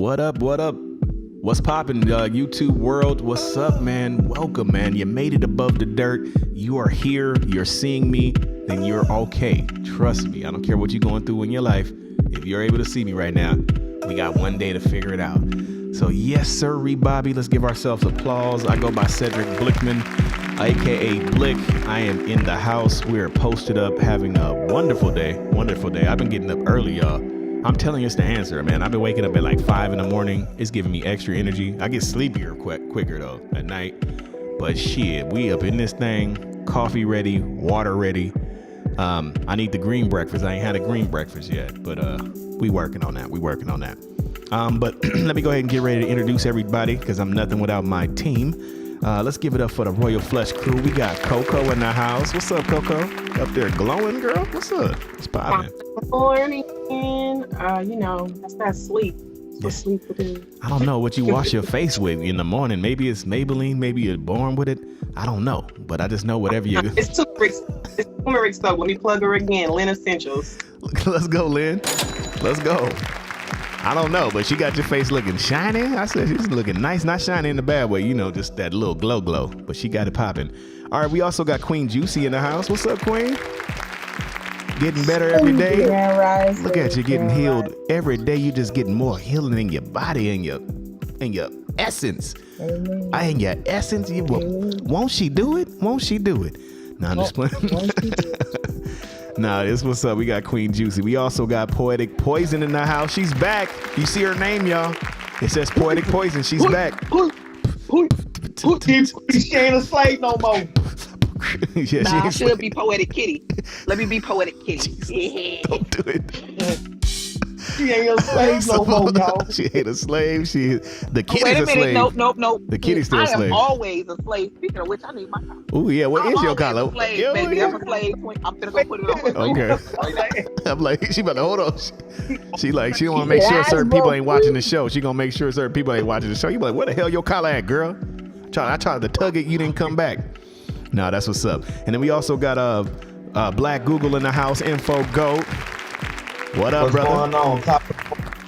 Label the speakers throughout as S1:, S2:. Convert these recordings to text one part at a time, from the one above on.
S1: What up? What up? What's poppin', YouTube world? What's up, man? Welcome, man. You made it above the dirt. You are here. You're seeing me. Then you're okay. Trust me. I don't care what you're going through in your life. If you're able to see me right now, we got one day to figure it out. So yes, sir, Bobby. Let's give ourselves applause. I go by Cedric Blickman, aka Blick. I am in the house. We're posted up, having a wonderful day. Wonderful day. I've been getting up early, y'all. I'm telling you, it's the answer, man. I've been waking up at like 5 in the morning. It's giving me extra energy. I get sleepier quicker though at night. But shit, we up in this thing. Coffee ready, water ready. I need the green breakfast. I ain't had a green breakfast yet, but we working on that. But let me go ahead and get ready to introduce everybody because I'm nothing without my team. Let's give it up for the Royal Flush crew. We got Coco in the house. What's up, Coco? Up there glowing, girl? What's up? What's poppin'?
S2: Good morning. That's that sleep.
S1: Yeah.
S2: Sleep with it.
S1: I don't know what you wash your face with in the morning. Maybe it's Maybelline. Maybe you're born with it. I don't know. But I just know whatever you...
S2: It's turmeric stuff. Let me plug her again. Lynn Essentials.
S1: Let's go, Lynn. Let's go. I don't know, but she got your face looking shiny. I said she's looking nice, not shiny in the bad way, just that little glow, but she got it popping. All right, we also got Queen Juicy in the house. What's up, Queen? Getting better every day. Look at you getting healed every day. You just getting more healing in your body and your essence. In your essence. Won't she do it? Won't she do it? No, I'm just playing. Nah, this what's up. We got Queen Juicy. We also got Poetic Poison in the house. She's back. You see her name, y'all. It says Poetic Poison. She's back.
S3: She ain't a slave no more.
S1: Yeah,
S2: I should be Poetic Kitty. Let me be Poetic Kitty.
S1: Jesus, don't do it.
S3: She ain't a slave no more, y'all.
S1: She ain't a slave. The kitty's
S2: Wait a minute.
S1: slave.
S2: Nope.
S1: The kitty's still a slave.
S2: I am always a slave. Speaking of which, I need my collar.
S1: Oh yeah, what is your collar?
S2: I'm a slave, baby. I'm a slave. I'm gonna go put it on.
S1: Okay. I'm like, she about to hold on. She don't want to make sure certain people ain't watching the show. She gonna make sure certain people ain't watching the show. You be like, where the hell your collar at, girl? I tried to tug it, you didn't come back. No, that's what's up. And then we also got Black Google in the house. Info Goat. What up,
S3: What's
S1: brother?
S3: going on?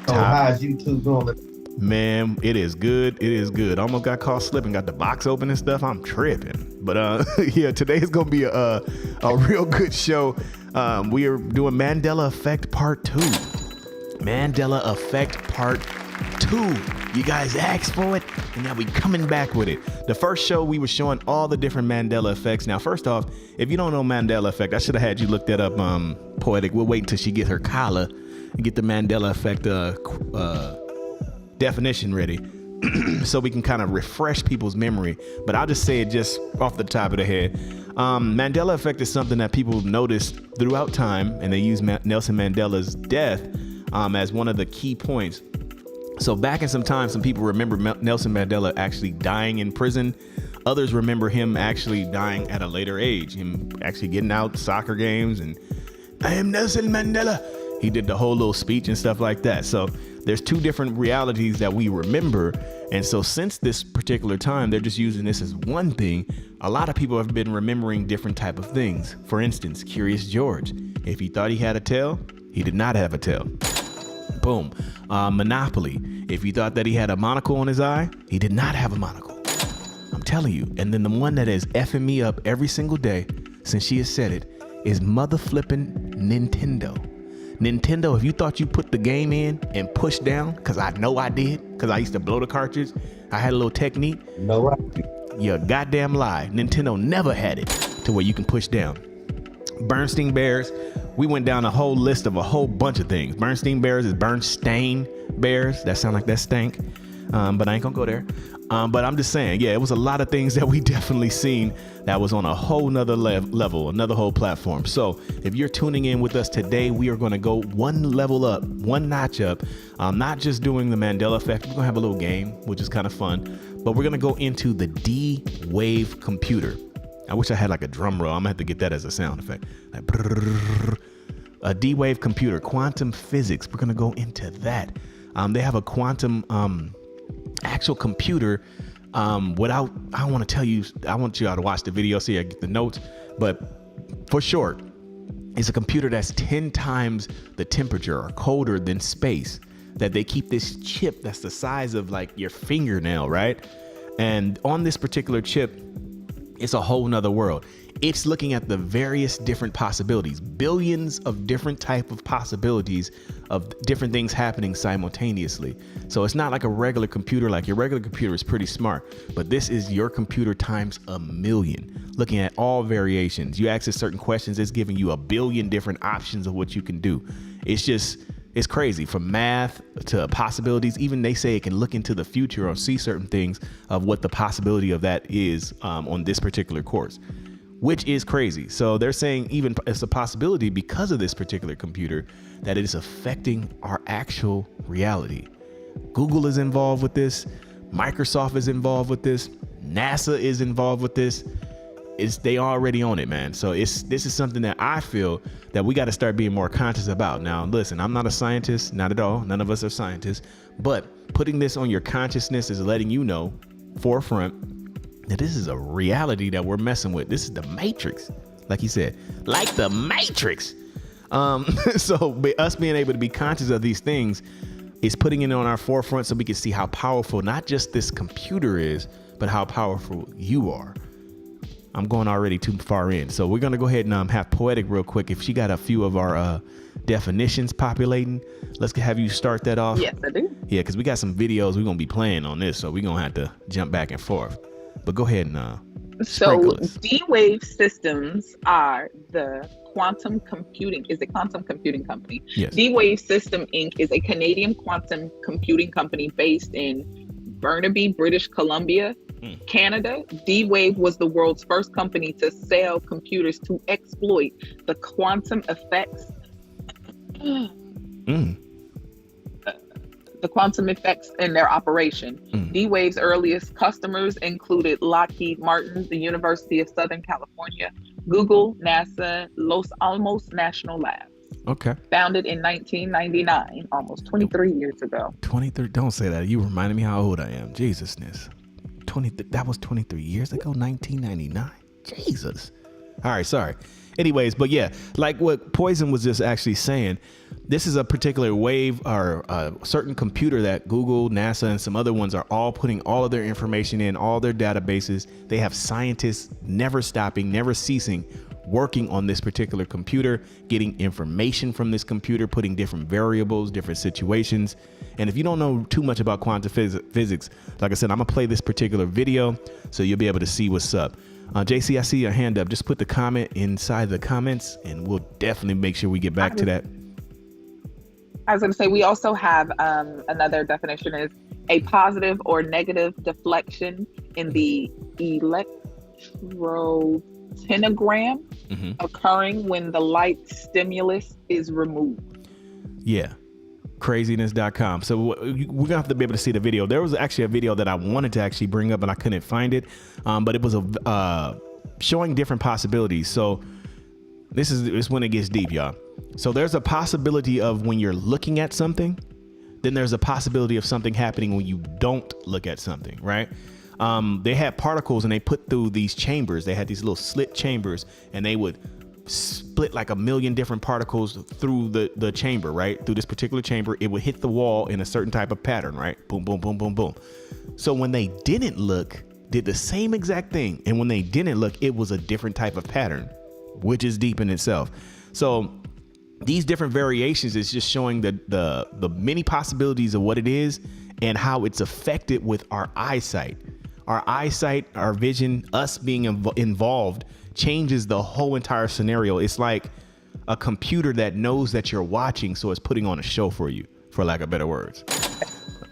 S3: How's YouTube doing?
S1: Man, it is good. It is good. Almost got caught slipping. Got the box open and stuff. I'm tripping. But yeah, today's gonna be a real good show. We are doing Mandela Effect Part 2. Mandela Effect Part 2. You guys asked for it, and now we coming back with it. The first show we were showing all the different Mandela effects. Now, first off, if you don't know Mandela Effect, I should have had you look that up, Poetic. We'll wait until she get her collar and get the Mandela Effect definition ready so we can kind of refresh people's memory. But I'll just say it just off the top of the head. Mandela Effect is something that people noticed throughout time, and they use Nelson Mandela's death as one of the key points. So back in some time, some people remember Nelson Mandela actually dying in prison. Others remember him actually dying at a later age, him actually getting out soccer games and I am Nelson Mandela. He did the whole little speech and stuff like that. So there's two different realities that we remember. And so since this particular time, they're just using this as one thing. A lot of people have been remembering different type of things. For instance, Curious George. If he thought he had a tail, he did not have a tail. Boom. Monopoly. If you thought that he had a monocle on his eye, he did not have a monocle. I'm telling you. And then the one that is effing me up every single day since she has said it is mother flipping Nintendo. Nintendo, if you thought you put the game in and push down, because I know I did, because I used to blow the cartridge, I had a little technique.
S3: No, right.
S1: You're a goddamn lie. Nintendo never had it to where you can push down. Bernstein Bears, we went down a whole list of a whole bunch of things. Bernstein Bears is Bernstein Bears. That sound like that stank, but I ain't gonna go there. But I'm just saying, yeah, it was a lot of things that we definitely seen that was on a whole nother level, another whole platform. So if you're tuning in with us today, we are gonna go one level up, one notch up. Not just doing the Mandela Effect. We're gonna have a little game, which is kind of fun, but we're gonna go into the D-Wave computer. I wish I had like a drum roll. I'm gonna have to get that as a sound effect. Like a D-Wave computer, quantum physics. We're gonna go into that. They have a quantum actual computer without, I want to tell you, I want you all to watch the video so you get the notes, but for short, it's a computer that's 10 times the temperature or colder than space. that they keep this chip that's the size of like your fingernail, right? And on this particular chip, it's a whole nother world. It's looking at the various different possibilities, billions of different type of possibilities of different things happening simultaneously. So it's not like a regular computer. Like your regular computer is pretty smart, but this is your computer times a million, looking at all variations. You ask it certain questions, it's giving you a billion different options of what you can do. It's crazy, from math to possibilities. Even they say it can look into the future or see certain things of what the possibility of that is on this particular course, which is crazy. So they're saying even it's a possibility because of this particular computer that it is affecting our actual reality. Google is involved with this. Microsoft is involved with this. NASA is involved with this. They already own it, man. So this is something that I feel that we got to start being more conscious about. Now, listen, I'm not a scientist, not at all. None of us are scientists, but putting this on your consciousness is letting you know forefront that this is a reality that we're messing with. This is the Matrix, like he said, like the Matrix. So us being able to be conscious of these things is putting it on our forefront so we can see how powerful not just this computer is, but how powerful you are. I'm going already too far in. So we're going to go ahead and have Poetic real quick. If she got a few of our definitions populating, let's have you start that off.
S2: Yes, I do.
S1: Yeah, because we got some videos we're going to be playing on this, so we're going to have to jump back and forth. But go ahead and
S2: So D-Wave Systems are the quantum computing, is a quantum computing company.
S1: Yes.
S2: D-Wave System Inc. is a Canadian quantum computing company based in Burnaby, British Columbia, Canada. D-Wave was the world's first company to sell computers to exploit the quantum effects. The quantum effects in their operation. D-Wave's earliest customers included Lockheed Martin, the University of Southern California, Google, NASA, Los Alamos National Labs.
S1: Okay.
S2: Founded in 1999, almost 23 years ago.
S1: 23. Don't say that. You reminded me how old I am. Jesusness. That was 23 years ago, 1999. Jesus. All right, sorry. Anyways, but yeah, like what Poison was just actually saying, this is a particular wave or a certain computer that Google, NASA, and some other ones are all putting all of their information in, all their databases. They have scientists never stopping, never ceasing, working on this particular computer, getting information from this computer, putting different variables, different situations. And if you don't know too much about quantum physics, like I said, I'm gonna play this particular video so you'll be able to see what's up. JC, I see your hand up. Just put the comment inside the comments and we'll definitely make sure we get back to that.
S2: I was going to say, we also have another definition is a positive or negative deflection in the electrotenogram occurring when the light stimulus is removed.
S1: Yeah. Craziness.com. So we're gonna have to be able to see the video. There was actually a video that I wanted to actually bring up and I couldn't find it, but it was showing different possibilities. So this is when it gets deep, y'all. So there's a possibility of when you're looking at something, then there's a possibility of something happening when you don't look at something, right? They had particles and they put through these chambers. They had these little slit chambers and they would split like a million different particles through the chamber, right? Through this particular chamber, it would hit the wall in a certain type of pattern, right? Boom, boom, boom, boom, boom. So when they didn't look, did the same exact thing. And when they didn't look, it was a different type of pattern, which is deep in itself. So these different variations is just showing the many possibilities of what it is and how it's affected with our eyesight. Our eyesight, our vision, us being involved changes the whole entire scenario. It's like a computer that knows that you're watching, so it's putting on a show for you, for lack of better words,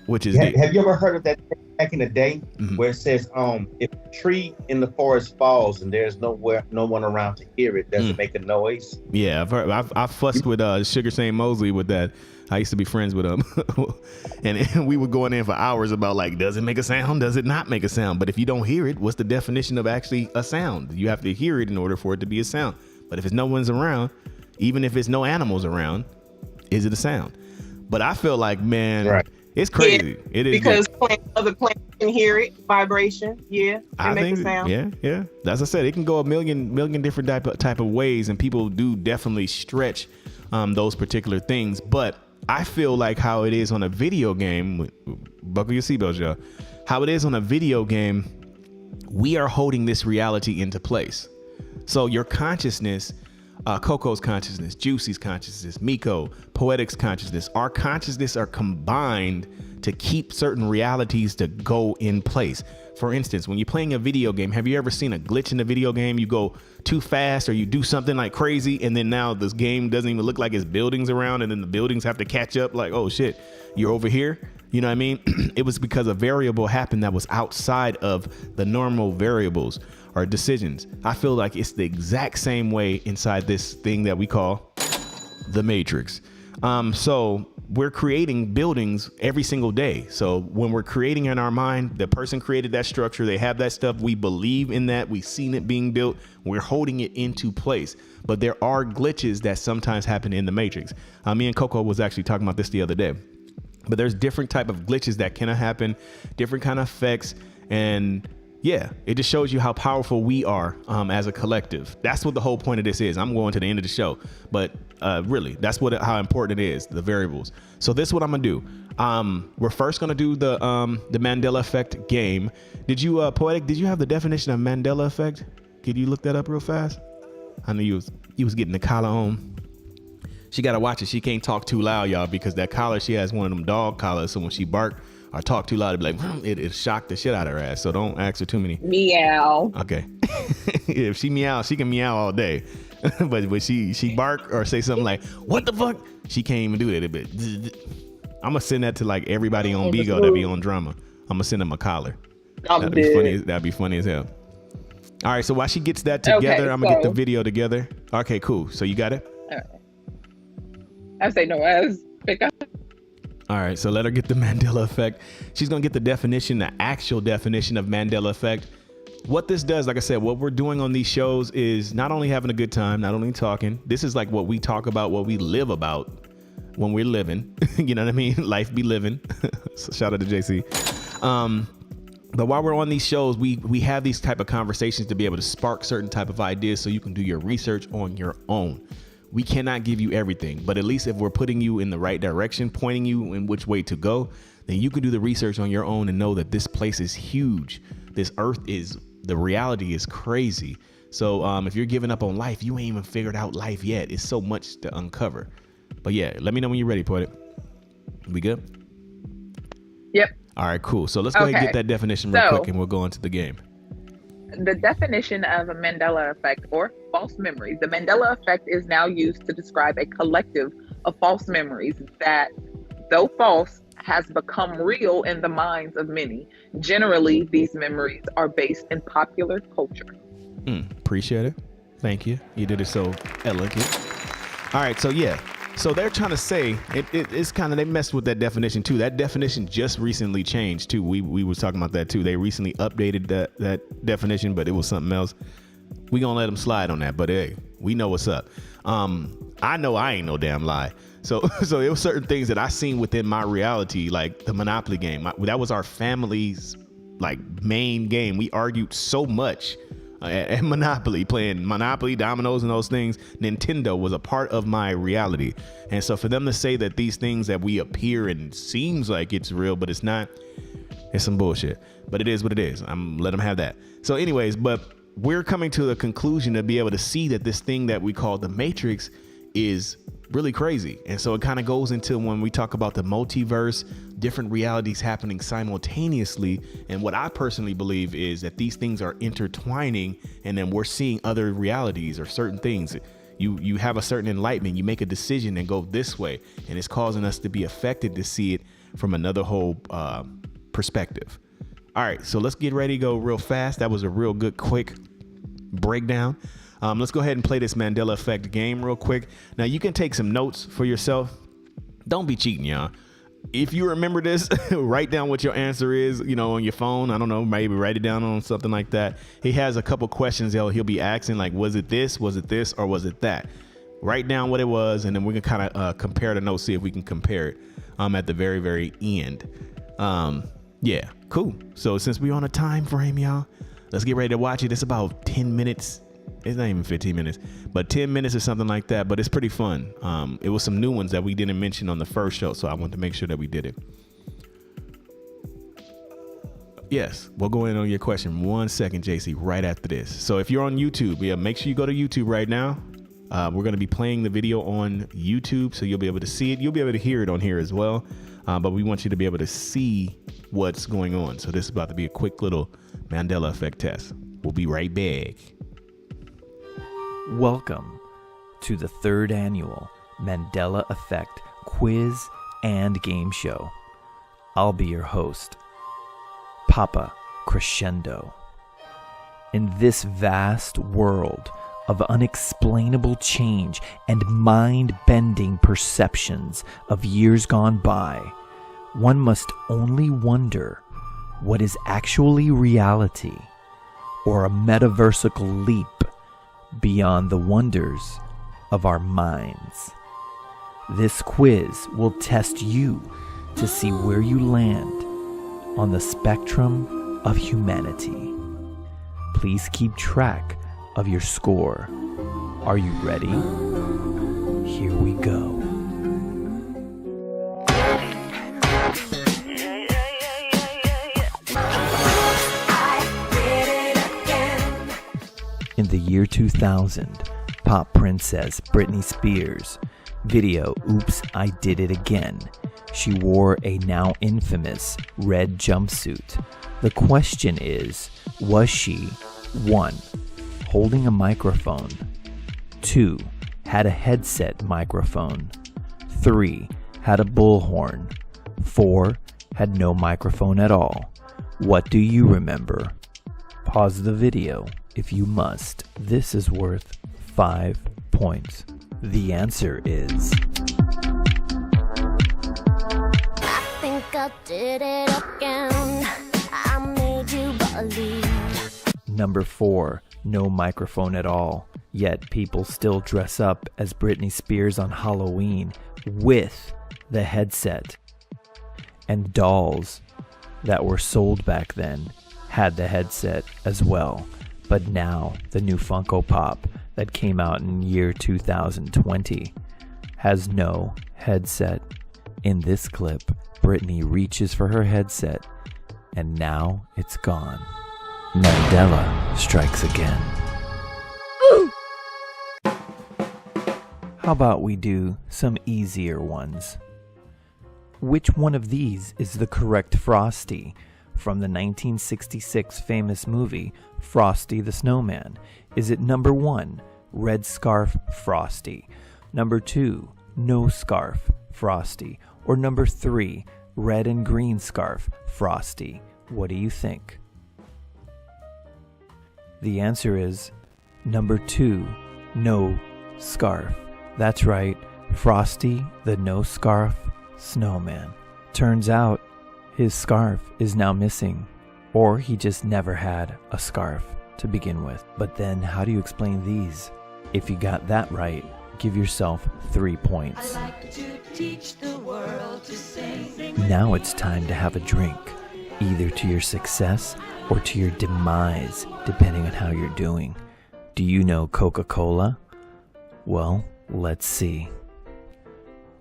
S1: which is deep.
S3: Have you ever heard of that back in the day where it says if a tree in the forest falls and there's no one around to hear it, does it make a noise? Yeah,
S1: I've fussed with Sugar Shane Mosley with that. I used to be friends with him and we would go in there for hours about like, does it make a sound? Does it not make a sound? But if you don't hear it, what's the definition of actually a sound? You have to hear it in order for it to be a sound. But if it's no one's around, even if it's no animals around, is it a sound? But I feel like, man, it's crazy.
S2: Yeah,
S1: it is
S2: because other plants can hear it, vibration. Yeah,
S1: I
S2: make
S1: think,
S2: a sound.
S1: Yeah. As I said, it can go a million different type of ways, and people do definitely stretch those particular things. But I feel like how it is on a video game, buckle your seatbelts, y'all. How it is on a video game, we are holding this reality into place. So your consciousness, Coco's consciousness, Juicy's consciousness, Miko, Poetic's consciousness, our consciousness are combined to keep certain realities to go in place. For instance, when you're playing a video game, have you ever seen a glitch in the video game? You go too fast or you do something like crazy, and then now this game doesn't even look like it's buildings around, and then the buildings have to catch up like, oh shit, you're over here. You know what I mean? It was because a variable happened that was outside of the normal variables or decisions. I feel like it's the exact same way inside this thing that we call the Matrix. So we're creating buildings every single day. So when we're creating in our mind, the person created that structure, they have that stuff, we believe in that, we've seen it being built, we're holding it into place. But there are glitches that sometimes happen in the Matrix. Me and Coco was actually talking about this the other day. But there's different type of glitches that can happen, different kind of effects, and yeah, it just shows you how powerful we are as a collective. That's what the whole point of this is. I'm going to the end of the show, but really, that's how important it is, the variables. So this is what I'm gonna do. We're first gonna do the Mandela effect game. Did you, Poetic? Did you have the definition of Mandela effect? Could you look that up real fast? I know you was getting the collar on. She gotta watch it. She can't talk too loud, y'all, because that collar, she has one of them dog collars. So when she bark or talk too loud, it'd be like, it shock the shit out of her ass. So don't ask her too many.
S2: Meow.
S1: Okay. If she meow, she can meow all day. But when she bark or say something like, what the fuck? She can't even do that. I'm gonna send that to like everybody on Bigo that be on drama. I'm gonna send them a collar. That'd be funny as hell. All right. So while she gets that together, I'm gonna get the video together. Okay, cool. So you got it?
S2: All right. I say no as pick up.
S1: All right, so let her get the Mandela effect. She's gonna get the definition, the actual definition of Mandela effect. What this does, like I said, what we're doing on these shows is not only having a good time, not only talking. This is like what we talk about, what we live about when we're living. You know what I mean? Life be living. So shout out to JC. But while we're on these shows, we have these type of conversations to be able to spark certain type of ideas so you can do your research on your own. We cannot give you everything, but at least if we're putting you in the right direction, pointing you in which way to go, then you can do the research on your own and know that this place is huge. This earth the reality is crazy. So if you're giving up on life, you ain't even figured out life yet. It's so much to uncover. But yeah, let me know when you're ready, Poetic. We good?
S2: Yep.
S1: All right, cool. So let's go ahead and get that definition real quick and we'll go into the game.
S2: The definition of a Mandela effect or false memories. The Mandela effect is now used to describe a collective of false memories that, though false, has become real in the minds of many. Generally, these memories are based in popular culture.
S1: Appreciate it. Thank you. You did it so elegant. All right, so yeah. So they're trying to say it's kind of, they messed with that definition too. That definition just recently changed too. We were talking about that too. They recently updated that definition, but it was something else. We gonna let them slide on that, but hey, we know what's up. I know I ain't no damn lie. So it was certain things that I seen within my reality, like the Monopoly game. That was our family's like main game. We argued so much at Monopoly, playing Monopoly, dominoes, and those things. Nintendo was a part of my reality. And so for them to say that these things that we appear and seems like it's real, but it's not, it's some bullshit. But it is what it is. I'm let them have that. So anyways, but we're coming to the conclusion to be able to see that this thing that we call the Matrix is really crazy. And so it kind of goes into when we talk about the multiverse, different realities happening simultaneously. And what I personally believe is that these things are intertwining, and then we're seeing other realities or certain things. You have a certain enlightenment, you make a decision and go this way, and it's causing us to be affected to see it from another whole perspective. All right, so let's get ready to go real fast. That was a real good, quick breakdown. Let's go ahead and play this Mandela effect game real quick. Now you can take some notes for yourself. Don't be cheating, y'all. If you remember this, write down what your answer is, on your phone. I don't know, maybe write it down on something like that. He has a couple questions he'll be asking, like, was it this, or was it that? Write down what it was, and then we're gonna kind of compare the notes, see if we can compare it at the very, very end. Yeah, cool. So since we're on a time frame, y'all, let's get ready to watch it. It's about 10 minutes It's not even 15 minutes, but 10 minutes or something like that. But it's pretty fun. It was some new ones that we didn't mention on the first show, so I wanted to make sure that we did it. Yes, we'll go in on your question 1 second, JC, right after this. So if you're on YouTube, make sure you go to YouTube right now. We're going to be playing the video on YouTube, so you'll be able to see it. You'll be able to hear it on here as well. But we want you to be able to see what's going on. So this is about to be a quick little Mandela effect test. We'll be right back.
S4: Welcome to the 3rd annual Mandela Effect quiz and game show. I'll be your host, Papa Crescendo. In this vast world of unexplainable change and mind-bending perceptions of years gone by, one must only wonder what is actually reality or a metaversical leap beyond the wonders of our minds. This quiz will test you to see where you land on the spectrum of humanity. Please keep track of your score. Are you ready? Here we go. In the year 2000, pop princess Britney Spears video Oops, I Did It Again. She wore a now infamous red jumpsuit. The question is, was she 1. holding a microphone, 2. had a headset microphone, 3. had a bullhorn, 4. had no microphone at all? What do you remember? Pause the video if you must. This is worth 5 points. The answer is...
S5: I think I did it again. I made you believe.
S4: Number 4, no microphone at all. Yet people still dress up as Britney Spears on Halloween with the headset. And dolls that were sold back then had the headset as well. But now the new Funko Pop that came out in year 2020 has no headset. In this clip, Britney reaches for her headset and now it's gone. Mandela strikes again. How about we do some easier ones? Which one of these is the correct Frosty from the 1966 famous movie Frosty the Snowman? Is it number 1, red scarf Frosty, number 2, no scarf Frosty, or number 3, red and green scarf Frosty? What do you think? The answer is number 2, no scarf. That's right, Frosty the no scarf snowman. Turns out his scarf is now missing, or he just never had a scarf to begin with. But then how do you explain these? If you got that right, give yourself 3 points.
S6: I like to teach the world to sing.
S4: Now it's time to have a drink, either to your success or to your demise, depending on how you're doing. Do you know Coca-Cola? Well, let's see.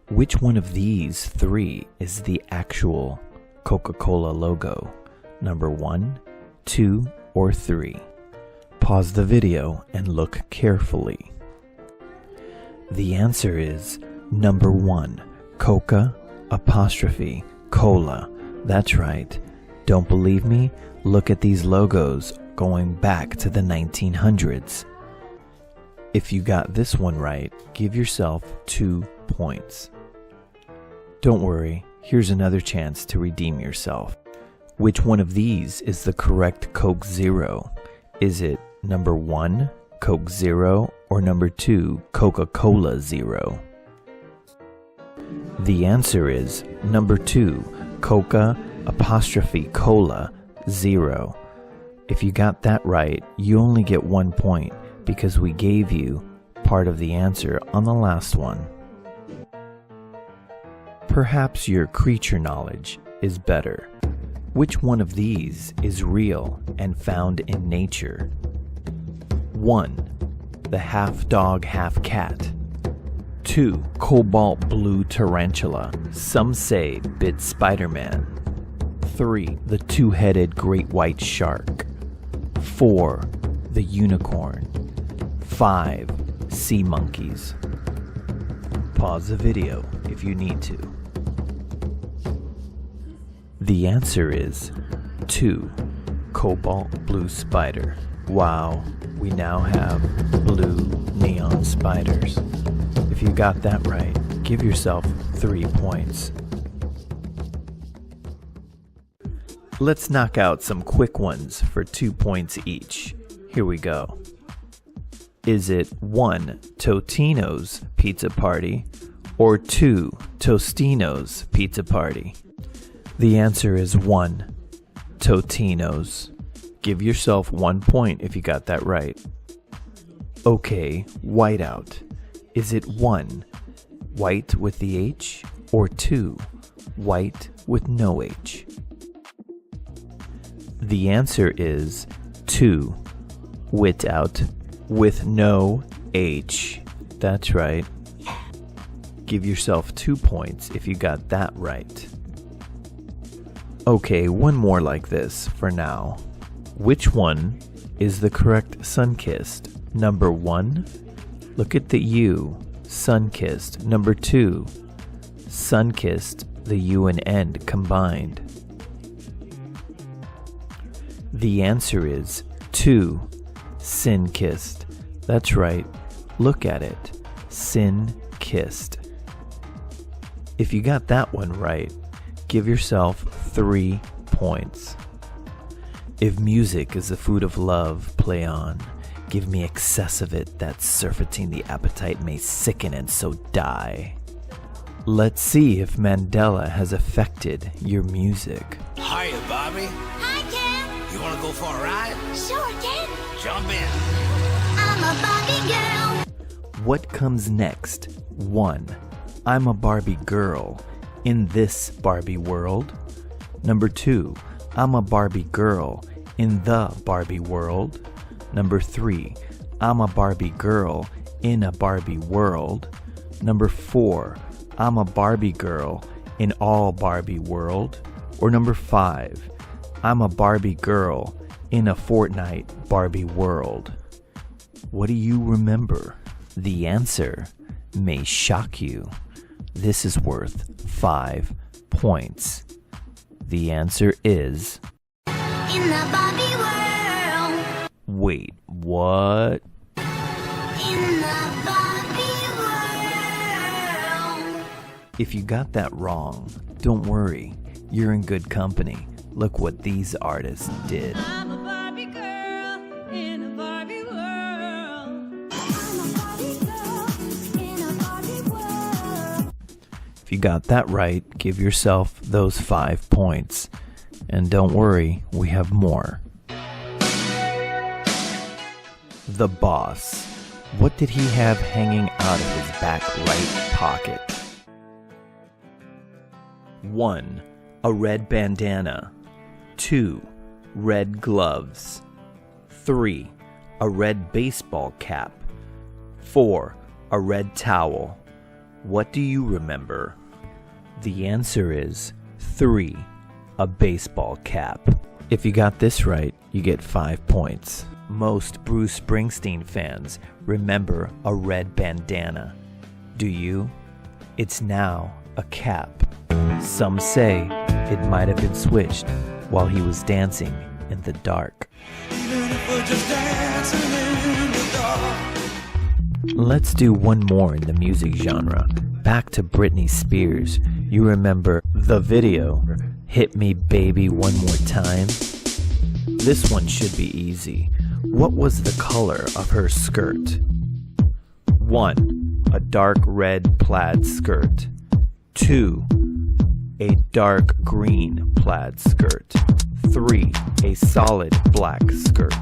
S4: Which one of these 3 is the actual Coca-Cola logo? Number 1, 2, or 3? Pause the video and look carefully. The answer is number 1, Coca apostrophe Cola. That's right. Don't believe me? Look at these logos going back to the 1900s. If you got this one right, give yourself 2 points. Don't worry, here's another chance to redeem yourself. Which one of these is the correct Coke Zero? Is it number 1, Coke Zero, or number 2, Coca-Cola Zero? The answer is number 2, Coca apostrophe Cola Zero. If you got that right, you only get 1 point because we gave you part of the answer on the last one. Perhaps your creature knowledge is better. Which one of these is real and found in nature? 1. the half dog, half cat. 2. Cobalt blue tarantula. Some say bit Spider-Man. 3. The two-headed great white shark. 4. The unicorn. 5. Sea monkeys. Pause the video if you need to. The answer is 2. Cobalt blue spider. Wow, we now have blue neon spiders. If you got that right, give yourself 3 points. Let's knock out some quick ones for 2 points each. Here we go. Is it 1. Totino's Pizza Party or 2. Tostino's Pizza Party? The answer is 1. Totino's. Give yourself 1 point if you got that right. Okay, whiteout. Is it 1. White with the H or 2. White with no H? The answer is 2. Whitout with no H. That's right. Give yourself 2 points if you got that right. Okay, one more like this for now. Which one is the correct Sunkissed? Number 1, look at the U, Sunkissed. Number 2, Sunkissed, the U and N combined. The answer is 2, Sin-kissed. That's right, look at it, Sin-kissed. If you got that one right, give yourself 3 points. If music is the food of love, play on. Give me excess of it, that surfeiting the appetite may sicken and so die. Let's see if Mandela has affected your music.
S7: Hiya, Bobby.
S5: Hi, Ken.
S7: You want to go for a ride?
S5: Sure, Ken.
S7: Jump in.
S5: I'm a Barbie girl.
S4: What comes next? 1. I'm a Barbie girl in this Barbie world. Number 2. I'm a Barbie girl in the Barbie world. Number 3. I'm a Barbie girl in a Barbie world. Number 4. I'm a Barbie girl in all Barbie world. Or number 5. I'm a Barbie girl in a Fortnite Barbie world. What do you remember? The answer may shock you. This is worth 5 points. The answer is...
S5: In the Barbie world.
S4: Wait, what?
S5: In the Barbie world.
S4: If you got that wrong, don't worry. You're in good company. Look what these artists did.
S6: I'm a Barbie girl in a Barbie world.
S5: I'm a Barbie girl in a Barbie world.
S4: If you got that right, give yourself those 5 points. And don't worry, we have more. The Boss. What did he have hanging out of his back right pocket? 1. A red bandana. 2. Red gloves. 3. A red baseball cap. 4. A red towel. What do you remember? The answer is 3. A baseball cap. If you got this right, you get 5 points. Most Bruce Springsteen fans remember a red bandana. Do you? It's now a cap. Some say it might have been switched while he was dancing in the dark.
S7: Even if we're just dancing in the dark.
S4: Let's do one more in the music genre. Back to Britney Spears. You remember the video, Hit Me Baby One More Time? This one should be easy. What was the color of her skirt? 1. A dark red plaid skirt. 2. A dark green plaid skirt. 3. A solid black skirt.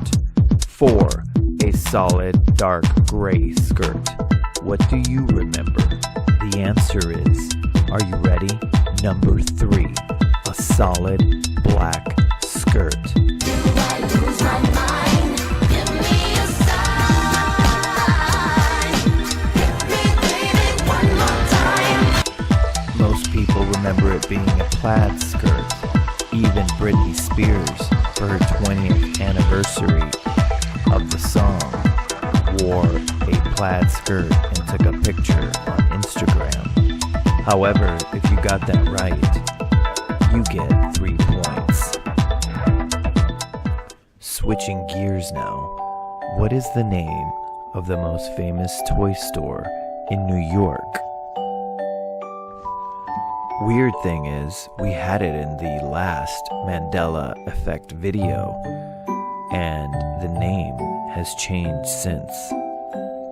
S4: 4. A solid dark gray skirt. What do you remember? The answer is, are you ready? Number 3. A solid black skirt.
S5: Do I lose my mind? Give me a sign.
S4: remember it being a plaid skirt. Even Britney Spears, for her 20th anniversary of the song, wore a plaid skirt and took a picture on Instagram. However, if you got that right, you get 3 points. Switching gears now, what is the name of the most famous toy store in New York? Weird thing is, we had it in the last Mandela Effect video, and the name has changed since.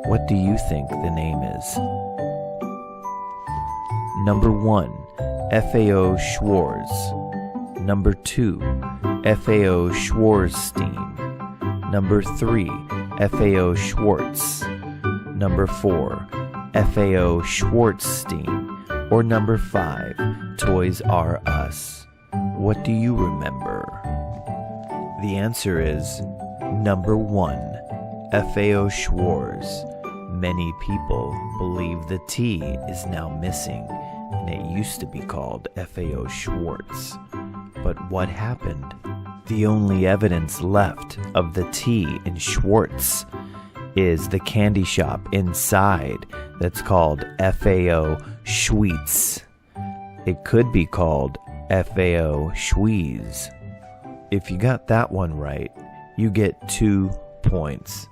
S4: What do you think the name is? Number 1, FAO Schwarz. Number 2, FAO Schwarzstein. Number 3, FAO Schwartz. Number 4, FAO Schwartzstein. Or number 5, Toys R Us. What do you remember? The answer is number 1, FAO Schwarz. Many people believe the T is now missing, and it used to be called FAO Schwartz. But what happened? The only evidence left of the T in Schwartz is the candy shop inside that's called FAO Schweetz. It could be called FAO Schweez. If you got that one right, you get 2 points.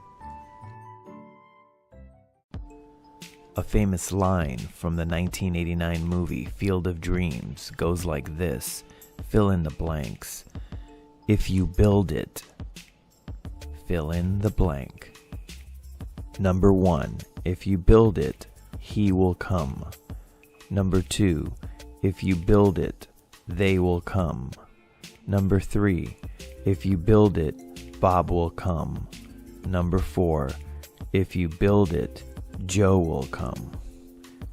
S4: A famous line from the 1989 movie Field of Dreams goes like this, fill in the blanks. If you build it, fill in the blank. Number 1, if you build it, he will come. Number 2, if you build it, they will come. Number 3, if you build it, Bob will come. Number 4, if you build it, Joe will come.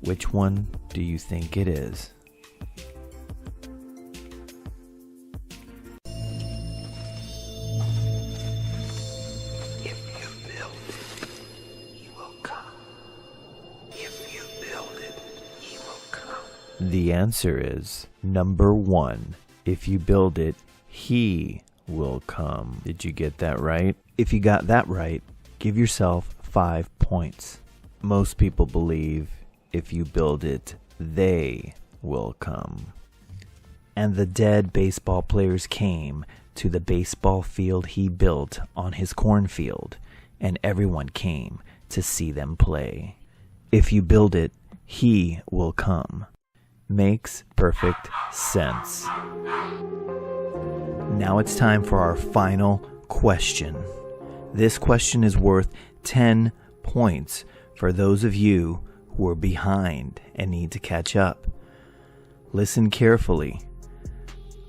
S4: Which one do you think it is? If you build it, he will come. If you build it, he will come. The answer is number 1. If you build it, he will come. Did you get that right? If you got that right, give yourself 5 points. Most people believe if you build it, they will come. And the dead baseball players came to the baseball field he built on his cornfield, and everyone came to see them play. If you build it, he will come. Makes perfect sense. Now it's time for our final question. This question is worth 10 points for those of you who are behind and need to catch up. Listen carefully.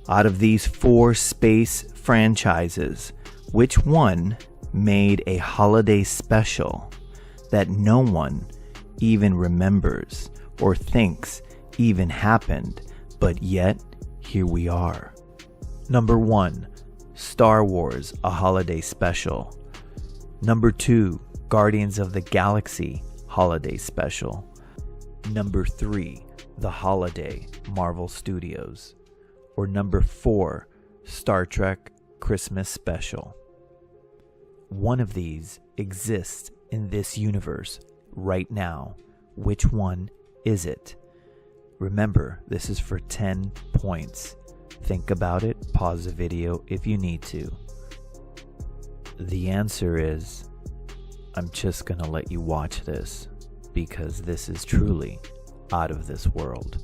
S4: Out of these 4 space franchises, which one made a holiday special that no one even remembers or thinks even happened, but yet here we are? Number 1, Star Wars, a holiday special. Number 2, Guardians of the Galaxy holiday special. Number 3, The Holiday, Marvel Studios. Or number 4, Star Trek Christmas special. One of these exists in this universe right now. Which one is it? Remember, this is for 10 points. Think about it, pause the video if you need to. The answer is, I'm just gonna let you watch this because this is truly out of this world.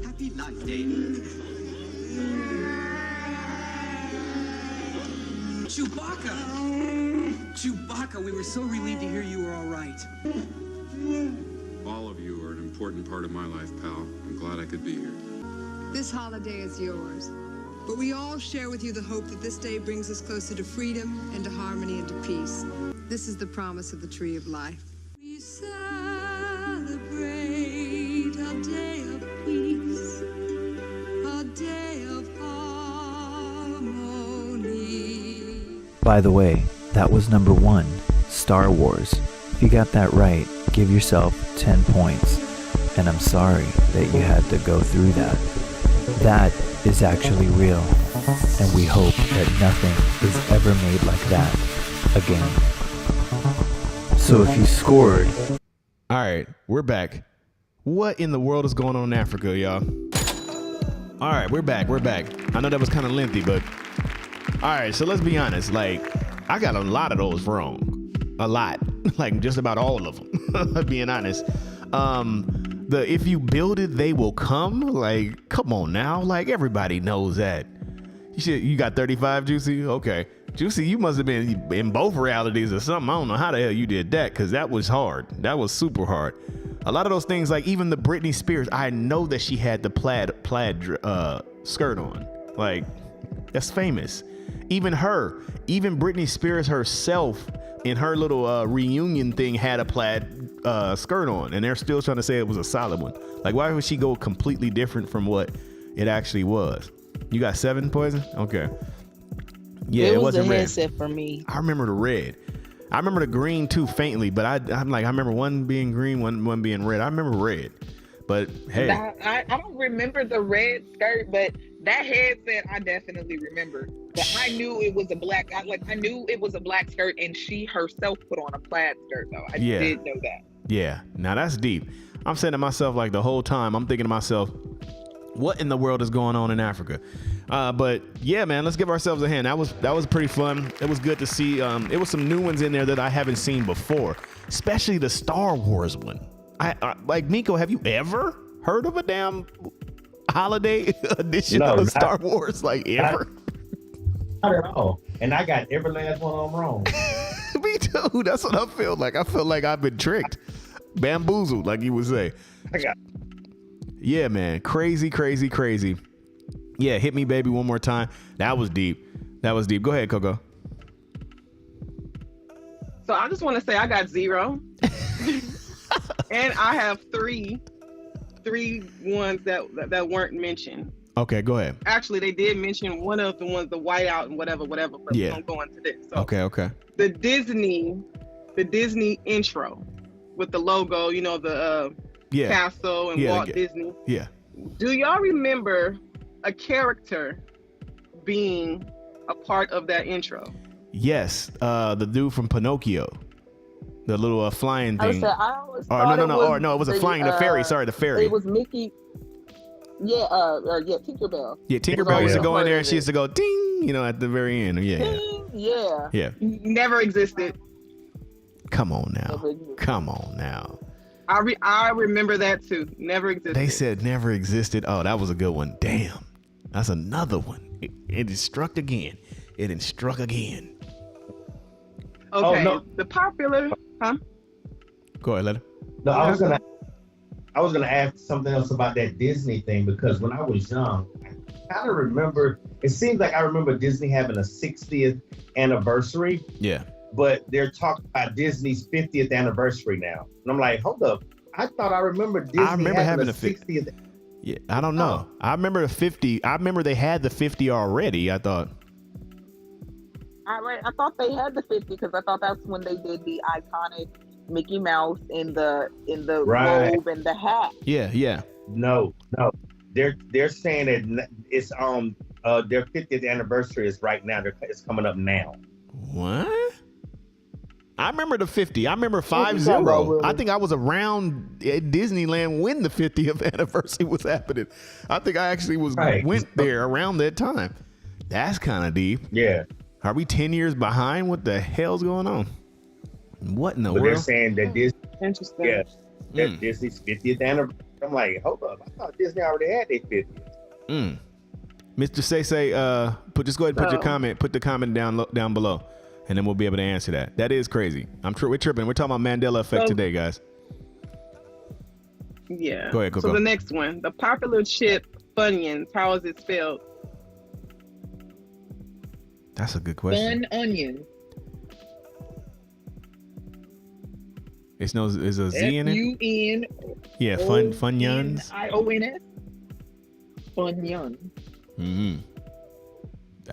S7: Happy life, Dave. Chewbacca! Chewbacca, we were so relieved to hear you were all right.
S8: All of you are an important part of my life, pal. I'm glad I could be here.
S9: This holiday is yours, but we all share with you the hope that this day brings us closer to freedom and to harmony and to peace. This is the promise of the Tree of Life.
S6: We celebrate a day of peace, a day of harmony.
S4: By the way, that was number 1, Star Wars. If you got that right, give yourself 10 points. And I'm sorry that you had to go through that. That is actually real, and we hope that nothing is ever made like that again. So if you scored...
S1: All right, we're back. What in the world is going on in Africa, y'all? All right, we're back. I know that was kind of lengthy, but all right, so let's be honest. Like, I got a lot of those wrong. A lot. Like, just about all of them, being honest. The if you build it, they will come. Like, come on now. Like, everybody knows that. You got 35, Juicy? Okay. Juicy, you must have been in both realities or something. I don't know how the hell you did that, because that was hard. That was super hard. A lot of those things, like even the Britney Spears, I know that she had the plaid skirt on. Like, that's famous. Even Britney Spears herself in her little reunion thing had a plaid skirt on, and they're still trying to say it was a solid one. Like, why would she go completely different from what it actually was? You got 7, Poison? Okay. Yeah, it wasn't red.
S10: Headset for me.
S1: I remember the red. I remember the green too faintly, but I remember one being green, one being red. I remember red, but hey,
S2: I don't remember the red skirt, but that headset I definitely remember. But I knew it was a black. I knew it was a black skirt, and she herself put on a plaid skirt though. I did know that.
S1: Yeah, now that's deep. I'm saying to myself, like, the whole time I'm thinking to myself, what in the world is going on in Africa? But yeah, man, let's give ourselves a hand. That was pretty fun. It was good to see. It was some new ones in there that I haven't seen before, especially the Star Wars one. I like, Miko, have you ever heard of a damn holiday edition of Star Wars? Like, ever?
S3: Not at all. And I got every last one of them wrong.
S1: Me too. That's what I feel like. I feel like I've been tricked, bamboozled, like you would say. Yeah, man, crazy. Yeah, hit me, baby, one more time. That was deep. Go ahead, Coco.
S10: So I just want to say I got 0. And I have three ones that weren't mentioned.
S1: Okay, go ahead.
S10: Actually, they did mention one of the ones, the whiteout and whatever, but we don't go into this. So
S1: Okay.
S10: The Disney intro with the logo, you know, the castle and Walt Disney.
S1: Yeah.
S10: Do y'all remember a character being a part of that intro?
S1: Yes, the dude from Pinocchio, the little flying thing.
S2: I always thought
S1: it was a flying the fairy. Sorry, the fairy.
S2: It was Mickey. Yeah, Tinkerbell.
S1: Yeah, Tinkerbell used to go in there and she used to go ding, you know, at the very end. Yeah.
S10: Never existed.
S1: Come on now.
S10: I remember that too. Never existed.
S1: They said never existed. Oh, that was a good one. Damn. That's another one. It struck again.
S10: Okay.
S3: Oh, no.
S10: The popular, huh?
S1: Go ahead, let her.
S3: No, I was gonna ask something else about that Disney thing, because when I was young, I kind of remember. It seems like I remember Disney having a 60th anniversary.
S1: Yeah.
S3: But they're talking about Disney's 50th anniversary now, and I'm like, hold up. I thought I remember Disney having a 60th.
S1: Yeah, I don't know. I remember the 50. I remember they had the 50 already. I thought.
S2: I thought they had the 50 because I thought that's when they did the iconic Mickey Mouse in the robe and the hat.
S1: Yeah.
S3: No. They're saying that it's their 50th anniversary is right now. It's coming up now.
S1: What? I remember the 50. I remember 50. I think I was around at Disneyland when the 50th anniversary was happening. I think I actually went there around that time. That's kind of deep.
S3: Yeah.
S1: Are we 10 years behind? What the hell's going on? What in the world?
S3: They're saying that Disney.
S10: Interesting.
S3: Yeah. That Disney's 50th anniversary. I'm like, hold up. I thought Disney already had their 50th.
S1: Mr. Say, just go ahead and put your comment. Put the comment down below, and then we'll be able to answer that. That is crazy. We're tripping. We're talking about Mandela effect today, guys.
S10: Yeah.
S1: Go ahead, Coco.
S10: So the next one, the popular chip Funyuns. How is it spelled?
S1: That's a good question.
S2: Fun onion.
S1: It's a Z in it?
S2: F-U-N.
S1: Yeah, Funyuns.
S2: I-O-N-S. Funyun.
S1: Mm-hmm.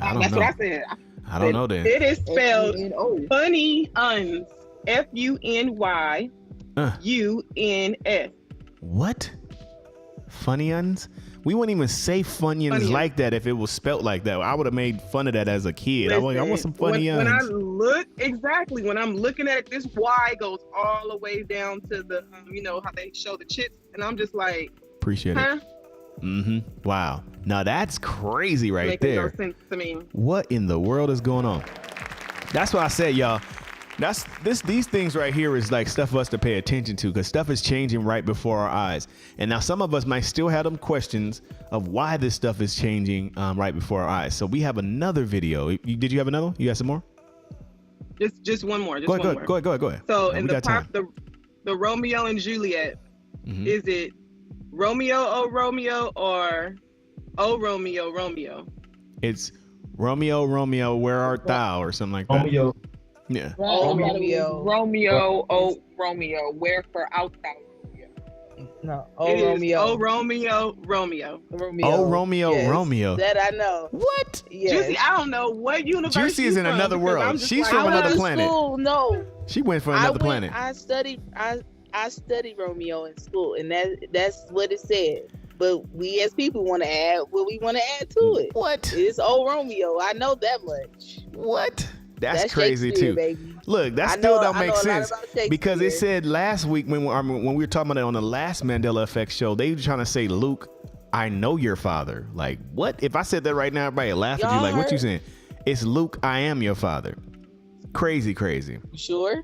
S1: I don't
S2: That's
S1: know.
S2: what I said.
S1: I don't know then.
S10: It is spelled Funyuns. Funyuns.
S1: What? Funyuns? We wouldn't even say Funyuns like that if it was spelt like that. I would have made fun of that as a kid. I want some Funyuns.
S10: When I'm looking at it, this Y goes all the way down to the, how they show the chips, and I'm just like,
S1: appreciate it. Mm-hmm. Wow. Now that's crazy right there.
S10: Makes no sense to me.
S1: What in the world is going on? That's what I said, y'all. These things right here is like stuff for us to pay attention to, because stuff is changing right before our eyes. And now some of us might still have them questions of why this stuff is changing right before our eyes. So we have another video. Did you have another one? You got some more?
S10: Just one more.
S1: Go ahead.
S10: So in the Romeo and Juliet, is it Romeo, oh Romeo, or oh Romeo, Romeo?
S1: It's Romeo, Romeo, where art thou, or something like that.
S3: Romeo.
S1: Yeah.
S2: Romeo, oh Romeo, wherefore art thou?
S11: No.
S10: Romeo. Oh Romeo, Romeo.
S1: Oh Romeo, yes. Romeo.
S11: That I know.
S1: What?
S11: Yes.
S10: Juicy, I don't know what universe.
S1: Juicy is in another world. She's from another planet.
S11: School, no.
S1: She went from another planet.
S11: I studied Romeo in school, and that's what it said. But we as people want to add what we want to add to it.
S1: What?
S11: It's old Romeo. I know that much.
S1: What? That's crazy too.
S11: Baby.
S1: Look, that still don't make sense, because it said last week when we were talking about it on the last Mandela Effect show, they were trying to say, Luke, I know your father. like, what? If I said that right now, everybody would laugh at you. Like, what you saying? It's Luke, I am your father. Crazy.
S11: You sure?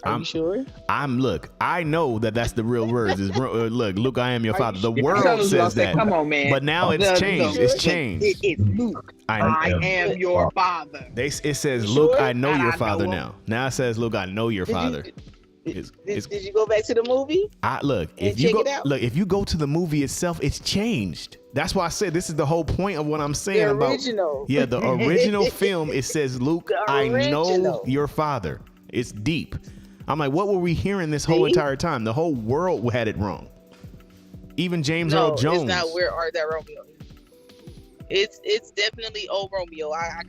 S11: Are you sure?
S1: Look, I know that's the real words. Look, Luke, I am your father. The world says that.
S2: Come on, man.
S1: But now it's changed. It's changed.
S2: It's Luke. I am your father.
S1: It says, Luke, I know your father now. Now it says, Luke, I know your father.
S11: Did you go back to the movie?
S1: If you go to the movie itself, it's changed. That's why I said this is the whole point of what I'm saying
S11: the original.
S1: Yeah, the original film. It says, Luke, I know your father. It's deep. I'm like, what were we hearing this whole entire time? The whole world had it wrong. Even James Earl Jones.
S11: It's not where art thou Romeo. It's definitely old Romeo. I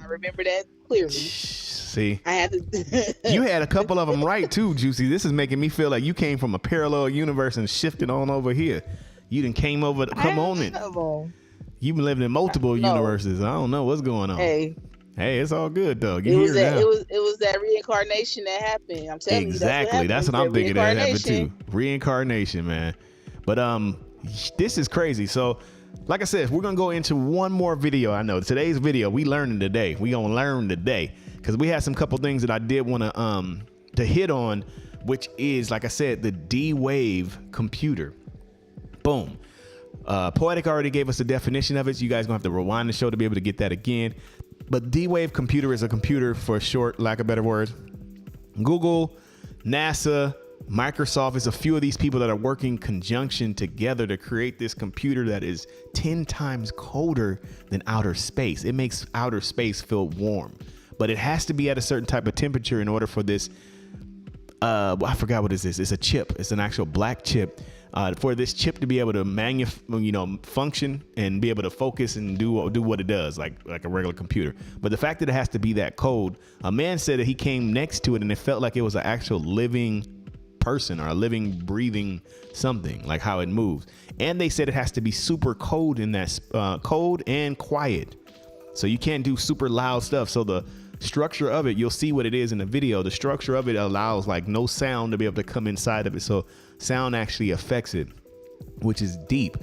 S11: remember that clearly.
S1: See,
S11: I had to.
S1: You had a couple of them right too, Juicy. This is making me feel like you came from a parallel universe and shifted on over here. You done came over. Come on in. You've been living in multiple universes. I don't know what's going on. Hey, it's all good though.
S11: It was that reincarnation that happened. I'm telling you.
S1: Exactly. That's what I'm thinking that happened too. Reincarnation, man. But this is crazy. So, like I said, we're gonna go into one more video. I know today's video we learning today. We gonna learn today because we had some couple things that I did want to hit on, which is, like I said, the D-Wave computer. Boom. Poetic already gave us a definition of it. So you guys gonna have to rewind the show to be able to get that again. But D-Wave computer is a computer, for short, lack of better words. Google, NASA, Microsoft is a few of these people that are working conjunction together to create this computer that is 10 times colder than outer space. It makes outer space feel warm, but it has to be at a certain type of temperature in order for this. I forgot what is this. It's a chip. It's an actual black chip. For this chip to be able to function and be able to focus and do what it does, like a regular computer. But the fact that it has to be that cold, a man said that he came next to it and it felt like it was an actual living person or a living, breathing something, like how it moves. And they said it has to be super cold in that cold and quiet. So you can't do super loud stuff. So the structure of it, you'll see what it is in the video. The structure of it allows like no sound to be able to come inside of it. So sound actually affects it, which is deep,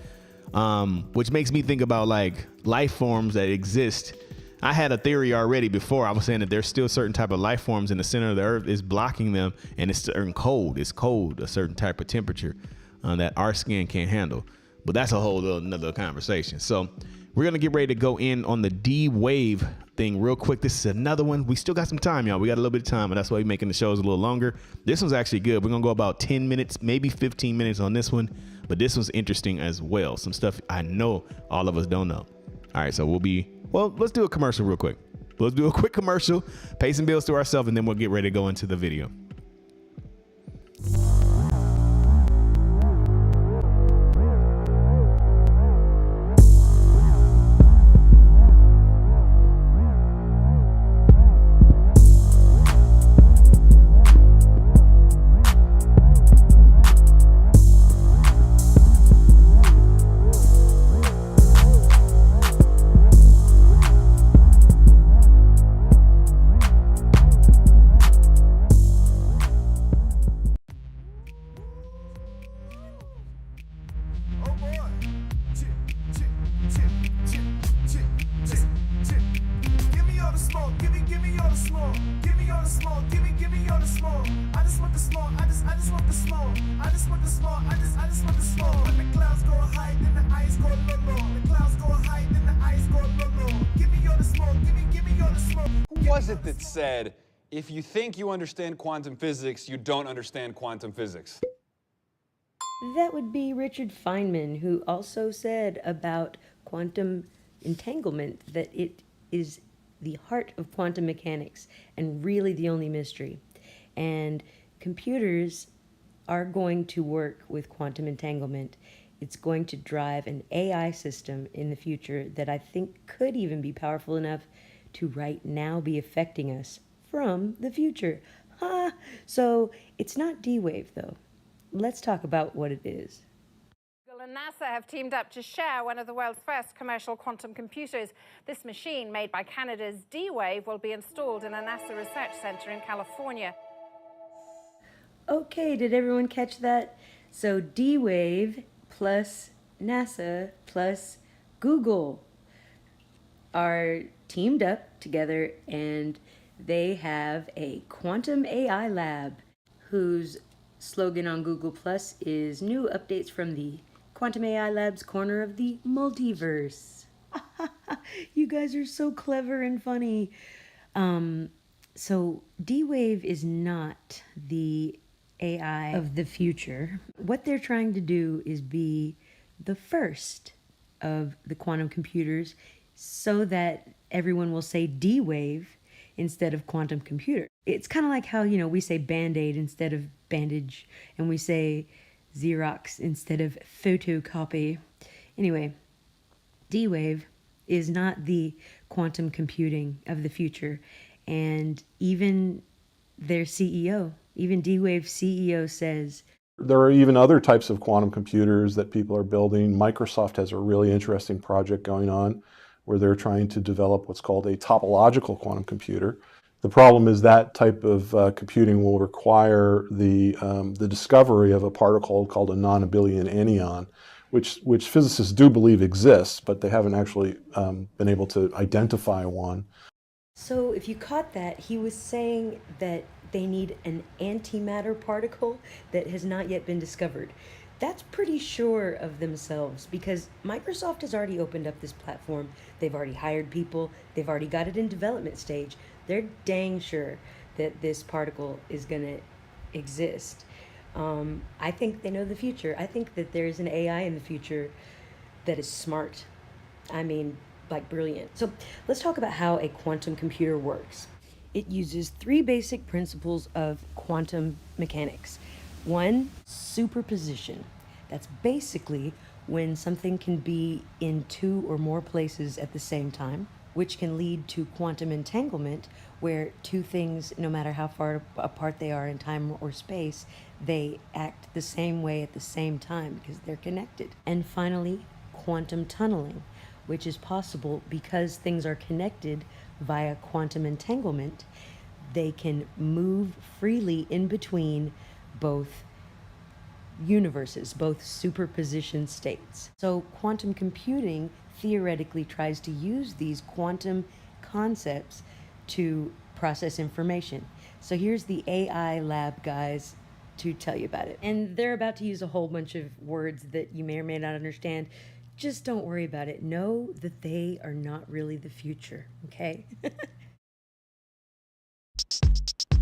S1: which makes me think about like life forms that exist. I had a theory already before. I was saying that there's still certain type of life forms in the center of the earth is blocking them, and it's certain cold. It's cold, a certain type of temperature that our skin can't handle. But that's a whole another conversation. So we're gonna get ready to go in on the D-Wave thing real quick. This is another one. We still got some time, y'all. We got a little bit of time, and that's why we're making the shows a little longer. This one's actually good. We're gonna go about 10 minutes, maybe 15 minutes on this one, but this one's interesting as well. Some stuff I know all of us don't know. All right, so let's do a commercial real quick. Let's do a quick commercial, pay some bills to ourselves, and then we'll get ready to go into the video.
S12: was it that said, if you think you understand quantum physics, you don't understand quantum physics?
S13: That would be Richard Feynman, who also said about quantum entanglement that it is the heart of quantum mechanics and really the only mystery. And computers are going to work with quantum entanglement. It's going to drive an AI system in the future that I think could even be powerful enough to right now be affecting us from the future. So it's not D-Wave though. Let's talk about what it is.
S14: Google and NASA have teamed up to share one of the world's first commercial quantum computers. This machine, made by Canada's D-Wave, will be installed in a NASA research center in California.
S13: Okay, did everyone catch that? So D-Wave plus NASA plus Google are teamed up together, and they have a quantum AI lab whose slogan on Google Plus is new updates from the Quantum AI Lab's corner of the multiverse. You guys are so clever and funny. So D-Wave is not the AI of the future. What they're trying to do is be the first of the quantum computers so that everyone will say D-Wave instead of quantum computer. It's kind of like how, we say Band-Aid instead of bandage, and we say Xerox instead of photocopy. Anyway, D-Wave is not the quantum computing of the future, and even their CEO, even D-Wave's CEO says,
S15: there are even other types of quantum computers that people are building. Microsoft has a really interesting project going on where they're trying to develop what's called a topological quantum computer. The problem is that type of computing will require the discovery of a particle called a non-abelian anyon, which physicists do believe exists, but they haven't actually been able to identify one.
S13: So if you caught that, he was saying that they need an antimatter particle that has not yet been discovered. That's pretty sure of themselves because Microsoft has already opened up this platform. They've already hired people. They've already got it in development stage. They're dang sure that this particle is going to exist. I think they know the future. I think that there's an AI in the future that is smart. I mean, like brilliant. So let's talk about how a quantum computer works. It uses 3 basic principles of quantum mechanics. 1, superposition. That's basically when something can be in 2 or more places at the same time, which can lead to quantum entanglement, where 2 things, no matter how far apart they are in time or space, they act the same way at the same time because they're connected. And finally, quantum tunneling, which is possible because things are connected via quantum entanglement. They can move freely in between both universes, both superposition states. So quantum computing theoretically tries to use these quantum concepts to process information. So here's the AI lab guys to tell you about it. And they're about to use a whole bunch of words that you may or may not understand. Just don't worry about it. Know that they are not really the future, okay?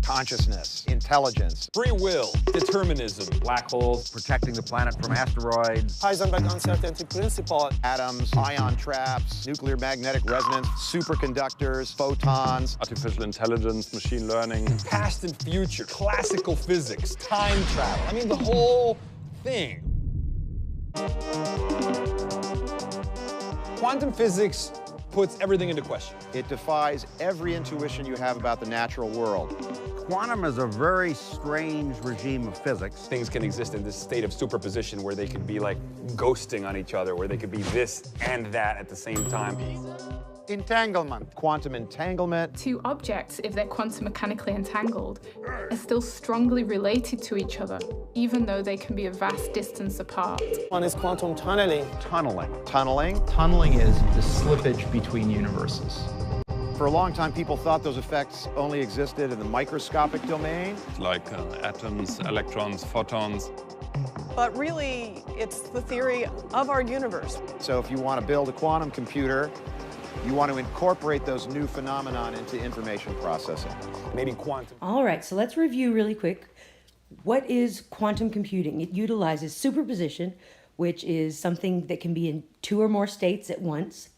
S16: Consciousness, intelligence,
S12: free will, determinism,
S16: black holes, protecting the planet from asteroids,
S17: Heisenberg uncertainty principle,
S16: atoms, ion traps, nuclear magnetic resonance, superconductors, photons,
S12: artificial intelligence, machine learning, past and future, classical physics, time travel. I mean, the whole thing. Quantum physics puts everything into question.
S16: It defies every intuition you have about the natural world.
S18: Quantum is a very strange regime of physics.
S12: Things can exist in this state of superposition where they could be like ghosting on each other, where they could be this and that at the same time.
S16: Entanglement. Quantum entanglement.
S19: 2 objects, if they're quantum mechanically entangled, are still strongly related to each other, even though they can be a vast distance apart.
S17: One is quantum tunneling.
S16: Tunneling. Tunneling.
S20: Tunneling is the slippage between universes.
S16: For a long time, people thought those effects only existed in the microscopic domain.
S12: Like atoms, electrons, photons.
S21: But really, it's the theory of our universe.
S16: So if you want to build a quantum computer, you want to incorporate those new phenomenon into information processing.
S17: Maybe quantum.
S13: All right, so let's review really quick. What is quantum computing? It utilizes superposition, which is something that can be in two or more states at once,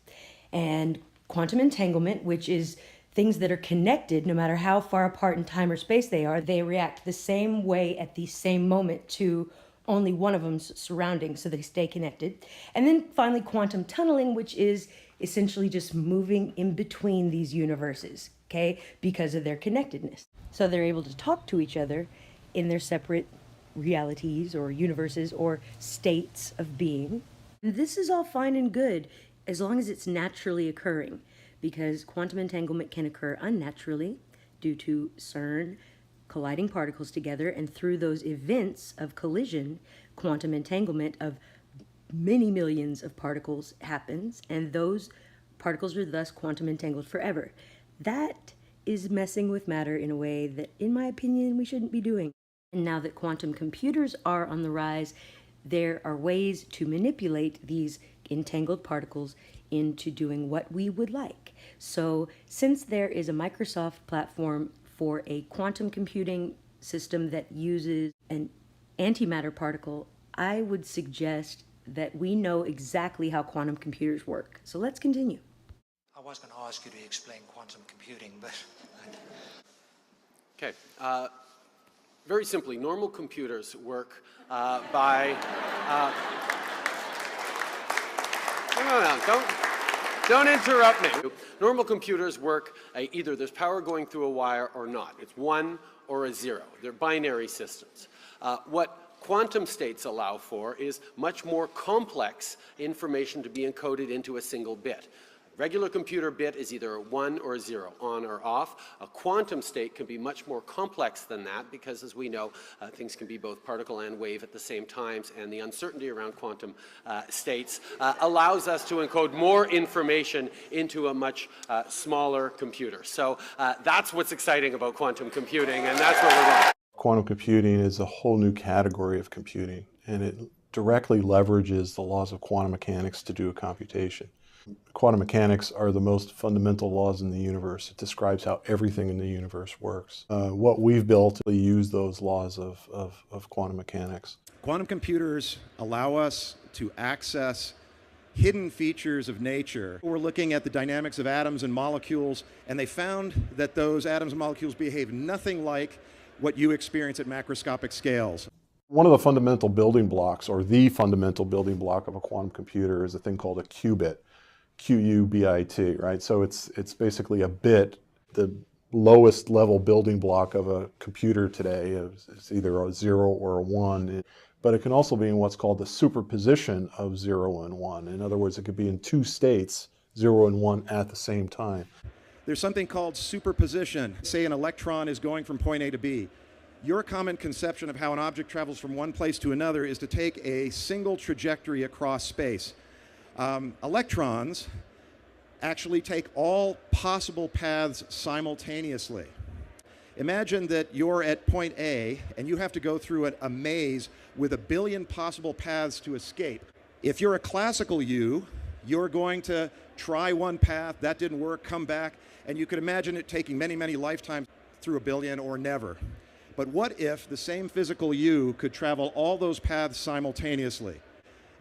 S13: and quantum entanglement, which is things that are connected no matter how far apart in time or space they are. They react the same way at the same moment to only one of them's surroundings, so they stay connected. And then finally, quantum tunneling, which is essentially just moving in between these universes, okay, because of their connectedness. So they're able to talk to each other in their separate realities or universes or states of being. And this is all fine and good as long as it's naturally occurring, because quantum entanglement can occur unnaturally due to CERN colliding particles together, and through those events of collision, quantum entanglement of many millions of particles happens, and those particles are thus quantum entangled forever. That is messing with matter in a way that, in my opinion, we shouldn't be doing. And now that quantum computers are on the rise, there are ways to manipulate these entangled particles into doing what we would like. So since there is a Microsoft platform for a quantum computing system that uses an antimatter particle, I would suggest that we know exactly how quantum computers work. So let's continue.
S21: I was going to ask you to explain quantum computing, but...
S22: Okay. Very simply, normal computers work by... No, don't interrupt me. Normal computers work, either there's power going through a wire or not. It's 1 or a 0. They're binary systems. What quantum states allow for is much more complex information to be encoded into a single bit. Regular computer bit is either a 1 or a 0, on or off. A quantum state can be much more complex than that because, as we know, things can be both particle and wave at the same times, and the uncertainty around quantum states allows us to encode more information into a much smaller computer. So that's what's exciting about quantum computing, and that's what we're doing.
S15: Quantum computing is a whole new category of computing, and it directly leverages the laws of quantum mechanics to do a computation. Quantum mechanics are the most fundamental laws in the universe. It describes how everything in the universe works. What we've built, we use those laws of quantum mechanics.
S23: Quantum computers allow us to access hidden features of nature. We're looking at the dynamics of atoms and molecules, and they found that those atoms and molecules behave nothing like what you experience at macroscopic scales.
S15: One of the fundamental building blocks, or the fundamental building block of a quantum computer, is a thing called a qubit. Q-U-B-I-T, right? So it's basically a bit, the lowest level building block of a computer today. It's either a 0 or a 1, but it can also be in what's called the superposition of 0 and 1. In other words, it could be in two states, 0 and 1 at the same time.
S23: There's something called superposition. Say an electron is going from point A to B. Your common conception of how an object travels from one place to another is to take a single trajectory across space. Electrons actually take all possible paths simultaneously. Imagine that you're at point A and you have to go through a maze with 1 billion possible paths to escape. If you're a classical you, you're going to try one path, that didn't work, come back, and you could imagine it taking many, many lifetimes through 1 billion or never. But what if the same physical you could travel all those paths simultaneously?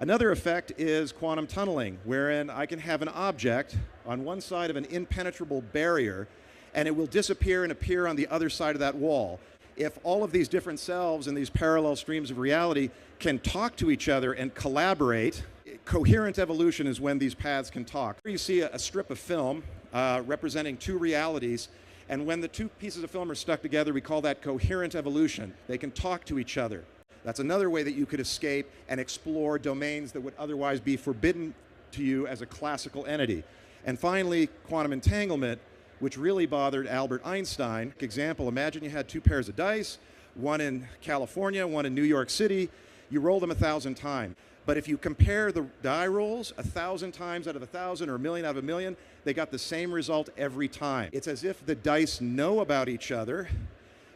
S23: Another effect is quantum tunneling, wherein I can have an object on one side of an impenetrable barrier, and it will disappear and appear on the other side of that wall. If all of these different selves in these parallel streams of reality can talk to each other and collaborate, coherent evolution is when these paths can talk. Here you see a strip of film representing two realities, and when the two pieces of film are stuck together, we call that coherent evolution. They can talk to each other. That's another way that you could escape and explore domains that would otherwise be forbidden to you as a classical entity. And finally, quantum entanglement, which really bothered Albert Einstein. Example, imagine you had two pairs of dice, one in California, one in New York City. You roll them 1,000 times. But if you compare the die rolls 1,000 times out of 1,000 or 1,000,000 out of 1,000,000, they got the same result every time. It's as if the dice know about each other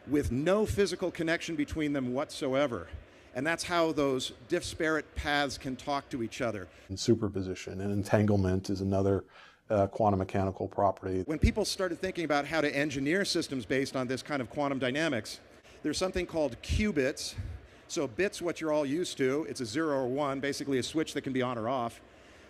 S23: with no physical connection between them whatsoever. And that's how those disparate paths can talk to each other.
S15: And superposition and entanglement is another quantum mechanical property.
S23: When people started thinking about how to engineer systems based on this kind of quantum dynamics, there's something called qubits. So bits, what you're all used to, it's a 0 or 1, basically a switch that can be on or off.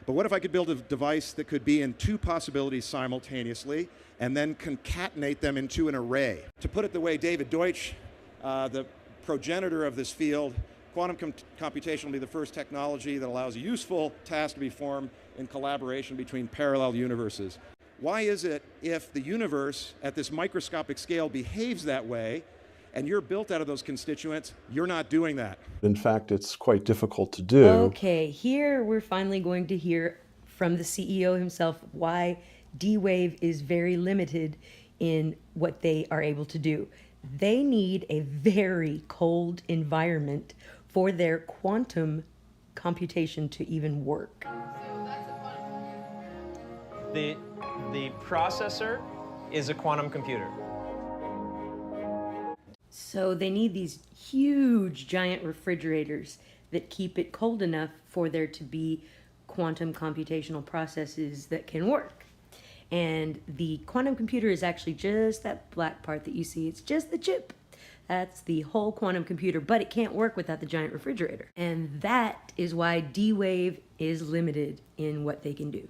S23: But what if I could build a device that could be in two possibilities simultaneously and then concatenate them into an array? To put it the way David Deutsch, the progenitor of this field, quantum computation will be the first technology that allows a useful task to be formed in collaboration between parallel universes. Why is it if the universe at this microscopic scale behaves that way and you're built out of those constituents, you're not doing that?
S15: In fact, it's quite difficult to do.
S13: Okay, here we're finally going to hear from the CEO himself why D-Wave is very limited in what they are able to do. They need a very cold environment for their quantum computation to even work.
S20: The processor is a quantum computer.
S13: So they need these huge giant refrigerators that keep it cold enough for there to be quantum computational processes that can work. And the quantum computer is actually just that black part that you see. It's just the chip. That's the whole quantum computer, but it can't work without the giant refrigerator. And that is why D-Wave is limited in what they can do.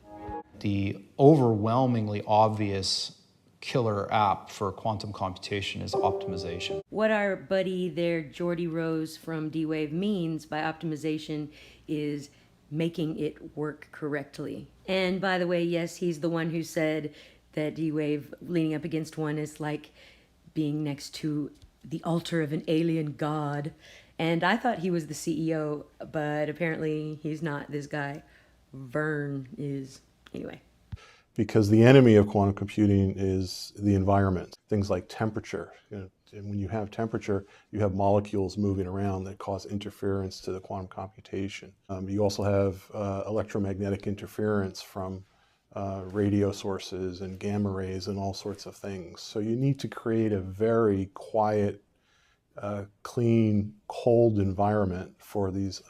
S20: The overwhelmingly obvious killer app for quantum computation is optimization.
S13: What our buddy there, Jordy Rose from D-Wave, means by optimization is making it work correctly. And by the way, yes, he's the one who said that D-Wave leaning up against one is like being next to the altar of an alien god. And I thought he was the CEO, but apparently he's not. This guy, Vern, is. Anyway.
S15: Because the enemy of quantum computing is the environment. Things like temperature. And when you have temperature, you have molecules moving around that cause interference to the quantum computation. You also have electromagnetic interference from radio sources and gamma rays and all sorts of things. So you need to create a very quiet, clean, cold environment for these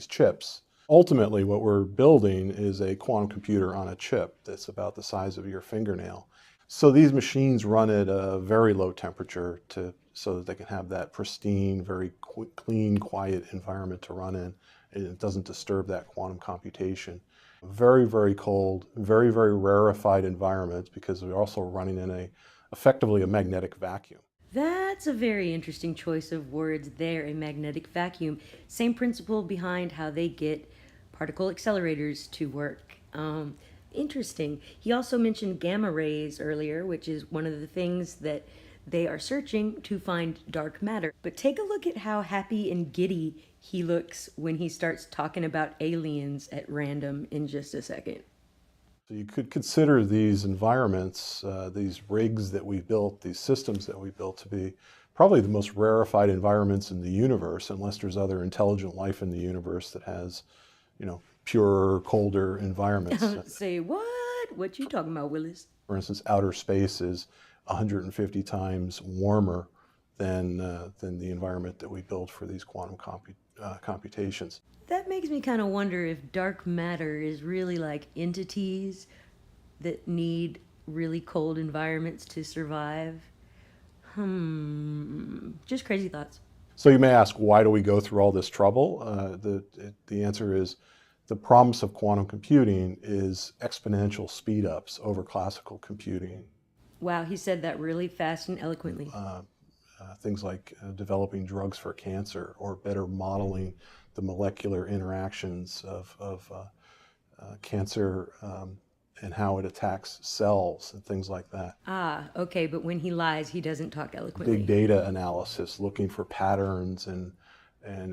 S15: chips. Ultimately, what we're building is a quantum computer on a chip that's about the size of your fingernail. So these machines run at a very low temperature so that they can have that pristine, very clean, quiet environment to run in, and it doesn't disturb that quantum computation. Very, very cold, very, very rarefied environments because we're also running in effectively a magnetic vacuum.
S13: That's a very interesting choice of words there, a magnetic vacuum. Same principle behind how they get particle accelerators to work. Interesting. He also mentioned gamma rays earlier, which is one of the things that they are searching to find dark matter. But take a look at how happy and giddy he looks when he starts talking about aliens at random in just a second.
S15: So you could consider these environments, these rigs that we built, these systems that we built to be probably the most rarefied environments in the universe, unless there's other intelligent life in the universe that has, purer, colder environments.
S13: Say what? What you talking about, Willis?
S15: For instance, outer space is 150 times warmer than the environment that we build for these quantum computations.
S13: That makes me kind of wonder if dark matter is really like entities that need really cold environments to survive. Just crazy thoughts.
S15: So you may ask, why do we go through all this trouble? The answer is the promise of quantum computing is exponential speed-ups over classical computing.
S13: Wow, he said that really fast and eloquently.
S15: Things like developing drugs for cancer or better modeling the molecular interactions of cancer and how it attacks cells and things like that.
S13: Ah, okay, but when he lies, he doesn't talk eloquently.
S15: Big data analysis, looking for patterns and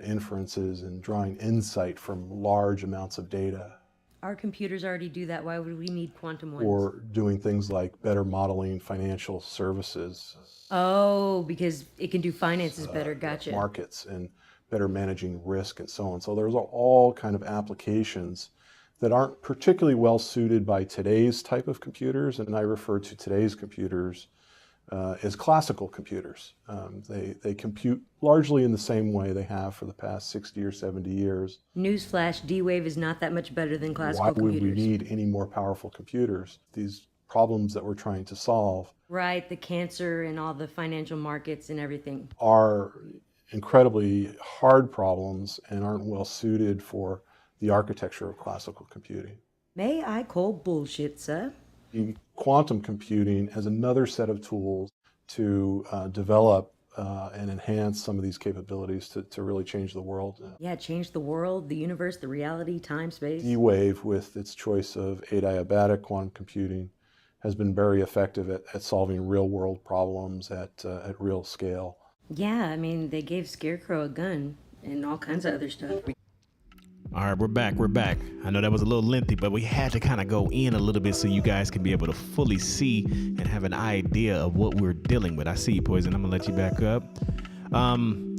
S15: inferences and drawing insight from large amounts of data.
S13: Our computers already do that. Why would we need quantum ones?
S15: Or doing things like better modeling financial services.
S13: Oh, because it can do finances better. Gotcha.
S15: Markets and better managing risk and so on. So there's all kind of applications that aren't particularly well suited by today's type of computers. And I refer to today's computers is classical computers. They compute largely in the same way they have for the past 60 or 70 years.
S13: Newsflash, D-Wave is not that much better than classical
S15: Why would
S13: computers.
S15: we need any more powerful computers? These problems that we're trying to solve
S13: Right, the cancer and all the financial markets and everything.
S15: are incredibly hard problems and aren't well suited for the architecture of classical computing.
S13: May I call bullshit, sir?
S15: Quantum computing has another set of tools to develop and enhance some of these capabilities to really change the world.
S13: Yeah, change the world, the universe, the reality, time, space.
S15: D-Wave, with its choice of adiabatic quantum computing, has been very effective at solving real-world problems at real scale.
S13: Yeah, I mean, they gave Scarecrow a gun and all kinds of other stuff.
S1: All right, we're back. I know that was a little lengthy, but we had to kind of go in a little bit so you guys can be able to fully see and have an idea of what we're dealing with. I see you, Poison. I'm gonna let you back up.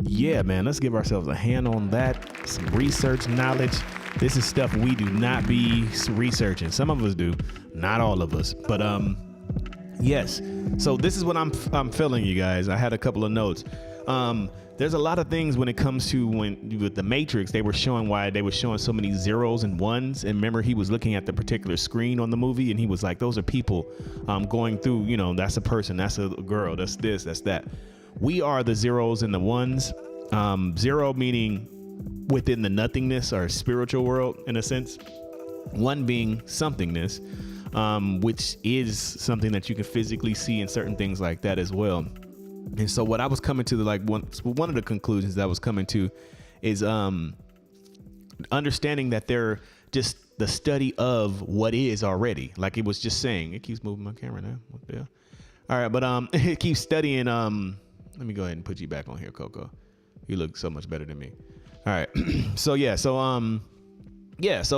S1: Yeah, man, let's give ourselves a hand on that. Some research knowledge. This is stuff we do not be researching. Some of us do, not all of us. But yes. So this is what I'm feeling, you guys. I had a couple of notes. There's a lot of things when it comes to with the Matrix, they were showing why they were showing so many zeros and ones. And remember, he was looking at the particular screen on the movie and he was like, those are people going through, you know, that's a person, that's a girl, that's this, that's that. We are the zeros and the ones. Zero meaning within the nothingness or spiritual world in a sense. One being somethingness, which is something that you can physically see in certain things like that as well. And so what I was coming to, one of the conclusions that I was coming to is understanding that they're just the study of what is already. Like it was just saying, it keeps moving my camera now. What the hell? All right, but it keeps studying. Let me go ahead and put you back on here, Coco. You look so much better than me. All right. So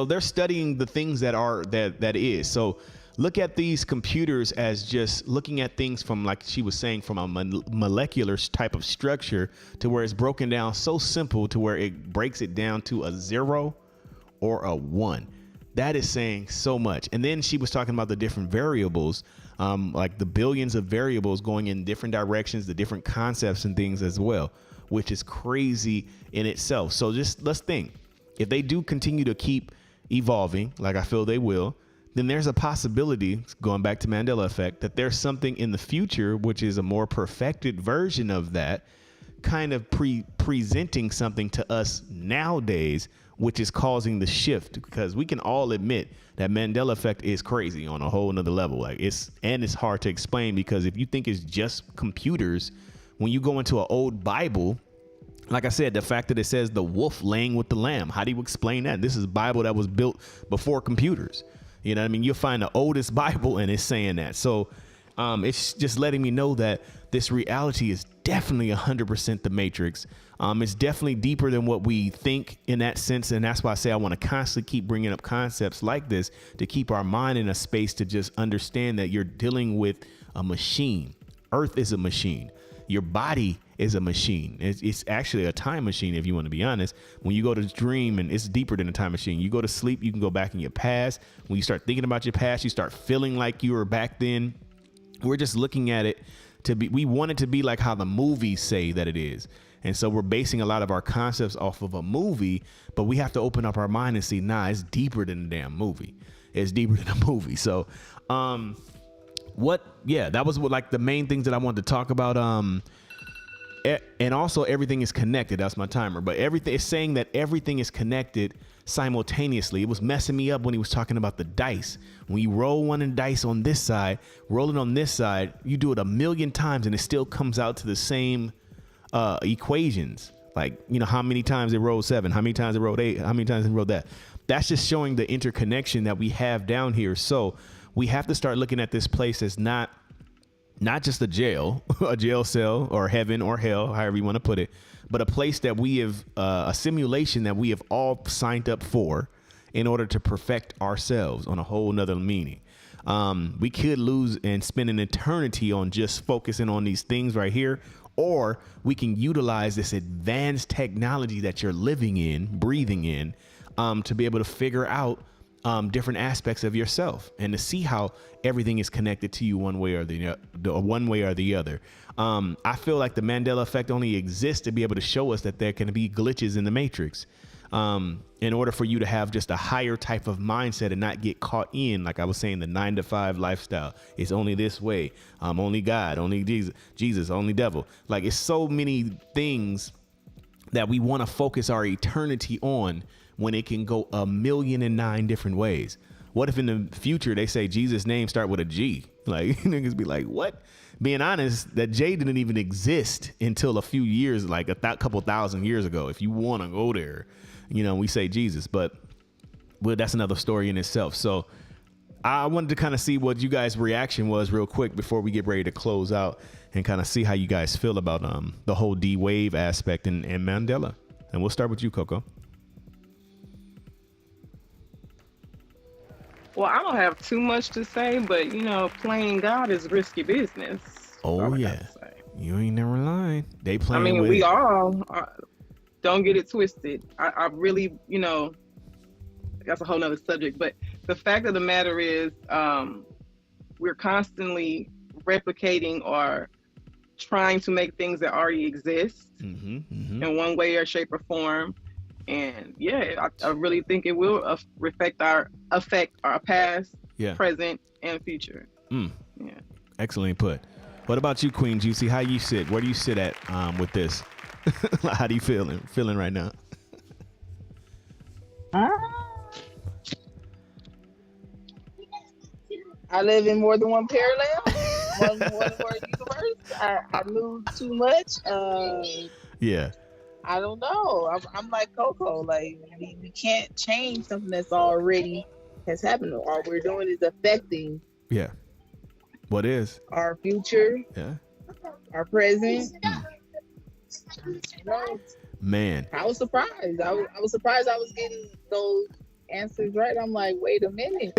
S1: they're studying the things that is. So look at these computers as just looking at things from, like she was saying, from a molecular type of structure to where it's broken down so simple to where it breaks it down to a 0 or a 1. That is saying so much. And then she was talking about the different variables, like the billions of variables going in different directions, the different concepts and things as well, which is crazy in itself. So just let's think, if they do continue to keep evolving, like I feel they will, then there's a possibility, going back to Mandela effect, that there's something in the future, which is a more perfected version of that, kind of presenting something to us nowadays, which is causing the shift, because we can all admit that Mandela effect is crazy on a whole nother level. Like it's hard to explain, because if you think it's just computers, when you go into an old Bible, like I said, the fact that it says the wolf laying with the lamb, how do you explain that? This is a Bible that was built before computers. You know what I mean? You'll find the oldest Bible and it's saying that. So it's just letting me know that this reality is definitely 100% the Matrix. It's definitely deeper than what we think in that sense. And that's why I say I want to constantly keep bringing up concepts like this to keep our mind in a space to just understand that you're dealing with a machine. Earth is a machine. Your body is a machine. It's actually a time machine, if you want to be honest. When you go to dream, and it's deeper than a time machine. You go to sleep, you can go back in your past. When you start thinking about your past, you start feeling like you were back then. We're just looking at it we want it to be like how the movies say that it is. And so we're basing a lot of our concepts off of a movie, but we have to open up our mind and see, nah, it's deeper than the damn movie. It's deeper than a movie. So, that was like the main things that I wanted to talk about. And also everything is connected. That's my timer. But everything is saying that everything is connected simultaneously. It was messing me up when he was talking about the dice. When you roll one in dice on this side, roll it on this side, you do it 1,000,000 times and it still comes out to the same equations. Like, you know, how many times it rolled 7, how many times it rolled 8, how many times it rolled that. That's just showing the interconnection that we have down here. So we have to start looking at this place as not just a jail cell or heaven or hell, however you want to put it, but a place that we have, a simulation that we have all signed up for in order to perfect ourselves on a whole nother meaning. We could lose and spend an eternity on just focusing on these things right here, or we can utilize this advanced technology that you're living in, breathing in, to be able to figure out different aspects of yourself and to see how everything is connected to you one way or the other. I feel like the Mandela effect only exists to be able to show us that there can be glitches in the matrix. In order for you to have just a higher type of mindset and not get caught in, like I was saying, the 9-to-5 lifestyle. It's only this way. Only God, only Jesus, only devil. Like, it's so many things that we want to focus our eternity on when it can go 1,000,009 different ways. What if in the future they say Jesus' name start with a G? Like, niggas be like, what? Being honest, that J didn't even exist until a few years, like a couple thousand years ago. If you want to go there, we say Jesus, but that's another story in itself. So I wanted to kind of see what you guys' reaction was real quick before we get ready to close out and kind of see how you guys feel about the whole D-Wave aspect and Mandela. And we'll start with you, Coco.
S10: Well, I don't have too much to say, but playing God is risky business.
S1: Oh yeah, you ain't never lying. They playing.
S10: We all don't get it twisted. I really, that's a whole nother subject. But the fact of the matter is, we're constantly replicating or trying to make things that already exist in one way or shape or form. And yeah, I really think it will affect our past, present, and future. Yeah.
S1: Excellent put. What about you, Queen Juicy? How you sit? Where do you sit at with this? How do you feeling right now?
S11: I live in more than one parallel, one universe. I lose too much.
S1: Yeah.
S11: I don't know. I'm like Coco. Like, we can't change something that's already has happened. All we're doing is affecting.
S1: Yeah. What is?
S11: Our future.
S1: Yeah.
S11: Our present.
S1: Man.
S11: I was surprised. I was surprised I was getting those answers right. I'm like, wait a minute.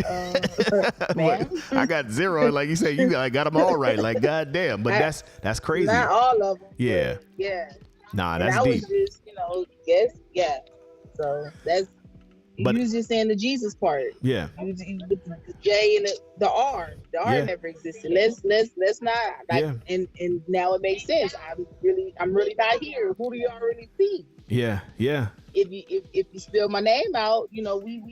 S11: Man.
S1: I got 0. Like you said, you got them all right. Like, goddamn. But that's crazy.
S11: Not all of them.
S1: Yeah.
S11: Yeah.
S1: Nah,
S11: and
S1: that's
S11: I
S1: deep.
S11: was just, yeah. So you was just saying the Jesus part.
S1: Yeah.
S11: You the J and the R. The R never existed. Let's not. And now it makes sense. I'm really not here. Who do y'all really see?
S1: Yeah.
S11: If you spell my name out, we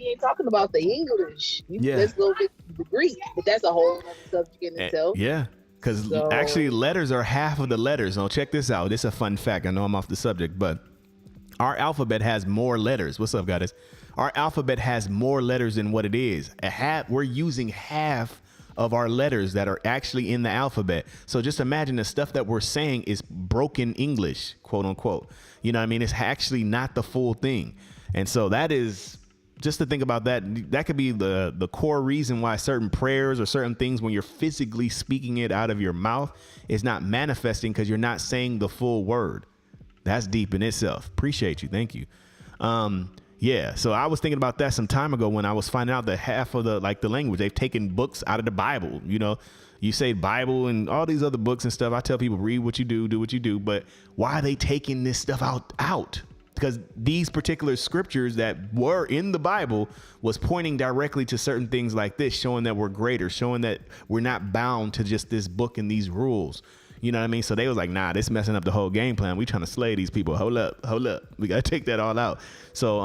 S11: ain't talking about the English. Let's go get the Greek. But that's a whole other subject in itself.
S1: Yeah. Because actually letters are half of the letters. Now check this out. This is a fun fact. I know I'm off the subject, but our alphabet has more letters. What's up, guys? Our alphabet has more letters than what it is. We're using half of our letters that are actually in the alphabet. So just imagine the stuff that we're saying is broken English, quote unquote. You know what I mean? It's actually not the full thing. And so that is... just to think about that could be the core reason why certain prayers or certain things, when you're physically speaking it out of your mouth, is not manifesting because you're not saying the full word. That's deep in itself. Appreciate you. Thank you. Yeah. So I was thinking about that some time ago when I was finding out that half of the language, they've taken books out of the Bible. You say Bible and all these other books and stuff. I tell people, read what you do what you do. But why are they taking this stuff out? Because these particular scriptures that were in the Bible was pointing directly to certain things like this, showing that we're greater, showing that we're not bound to just this book and these rules. You know what I mean? So they was like, nah, this messing up the whole game plan. We trying to slay these people. Hold up. We got to take that all out. So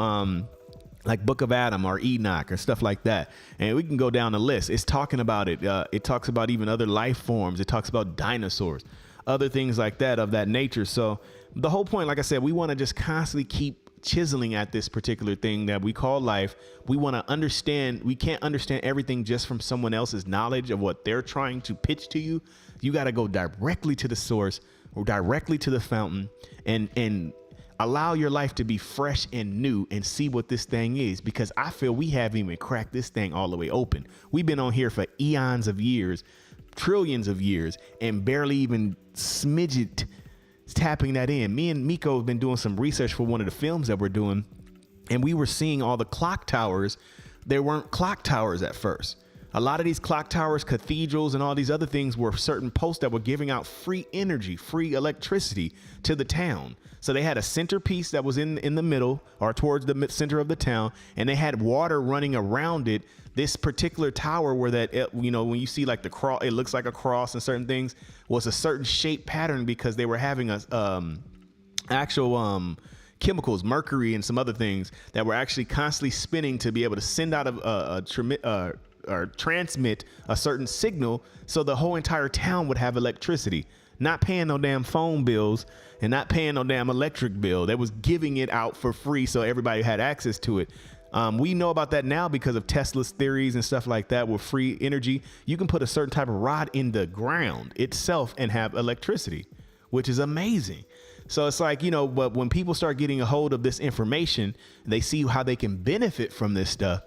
S1: like Book of Adam or Enoch or stuff like that. And we can go down the list. It's talking about it. It talks about even other life forms. It talks about dinosaurs, other things like that of that nature. So the whole point, like I said, we want to just constantly keep chiseling at this particular thing that we call life. We want to understand. We can't understand everything just from someone else's knowledge of what they're trying to pitch to you. You got to go directly to the source or directly to the fountain and allow your life to be fresh and new and see what this thing is, because I feel we haven't even cracked this thing all the way open. We've been on here for eons of years, trillions of years, and barely even smidget tapping that in. Me and Miko have been doing some research for one of the films that we're doing, and we were seeing all the clock towers. There weren't clock towers at first. A lot of these clock towers, cathedrals, and all these other things were certain posts that were giving out free energy, free electricity to the town. So they had a centerpiece that was in the middle or towards the center of the town, and they had water running around it. This particular tower where when you see like the cross, it looks like a cross and certain things, was a certain shape pattern because they were having actual chemicals, mercury and some other things that were actually constantly spinning to be able to send out or transmit a certain signal so the whole entire town would have electricity, not paying no damn phone bills and not paying no damn electric bill. They was giving it out for free so everybody had access to it. We know about that now because of Tesla's theories and stuff like that. With free energy, you can put a certain type of rod in the ground itself and have electricity, which is amazing. So it's like, but when people start getting a hold of this information, they see how they can benefit from this stuff.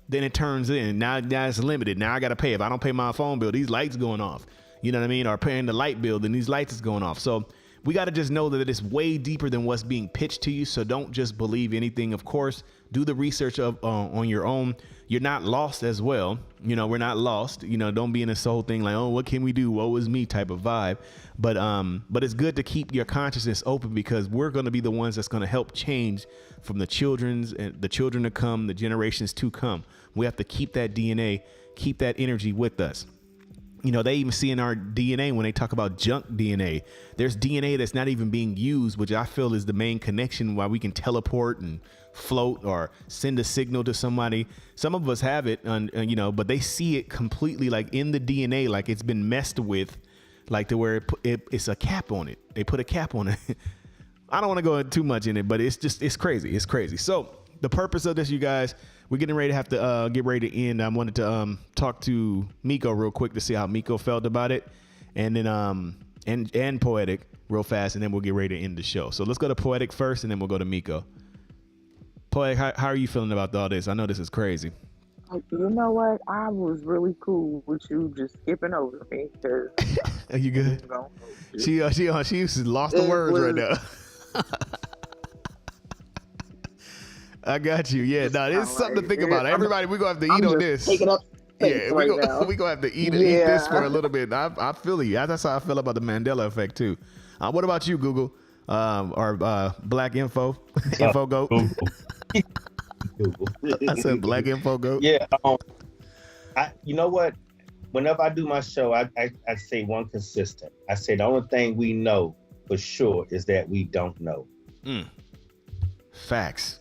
S1: Then it turns in. Now it's limited. Now I got to pay. If I don't pay my phone bill, these lights going off. You know what I mean? Or paying the light bill, then these lights is going off. So we got to just know that it's way deeper than what's being pitched to you. So don't just believe anything. Of course, do the research on your own. You're not lost as well. We're not lost. Don't be in this whole thing like, oh, what can we do? Woe is me type of vibe. But it's good to keep your consciousness open because we're going to be the ones that's going to help change from the children to come, the generations to come. We have to keep that DNA, keep that energy with us. They even see in our DNA when they talk about junk DNA, there's DNA that's not even being used, which I feel is the main connection why we can teleport and float or send a signal to somebody. Some of us have it, but they see it completely like in the DNA, like it's been messed with, like to where it's a cap on it. They put a cap on it. I don't want to go too much in it, but it's crazy. It's crazy. So the purpose of this, you guys, we're getting ready to have to get ready to end. I wanted to talk to Miko real quick to see how Miko felt about it, and then and Poetic real fast, and then we'll get ready to end the show. So let's go to Poetic first, and then we'll go to Miko. Poetic, how are you feeling about all this? I know this is crazy.
S2: You know what? I was really cool with you just skipping over me.
S1: Are you good? She lost the words right now. I got you. Yeah, no, this is something to think about. Everybody, we're gonna have to eat on this.
S2: Taking up space
S1: we're
S2: now.
S1: gonna have to eat this for a little bit. I feel you. That's how I feel about the Mandela effect too. What about you, Google? Or Black Info Goat? I said Black Info Goat.
S3: Yeah. You know what? Whenever I do my show, I say one consistent. I say the only thing we know for sure is that we don't know.
S1: Facts.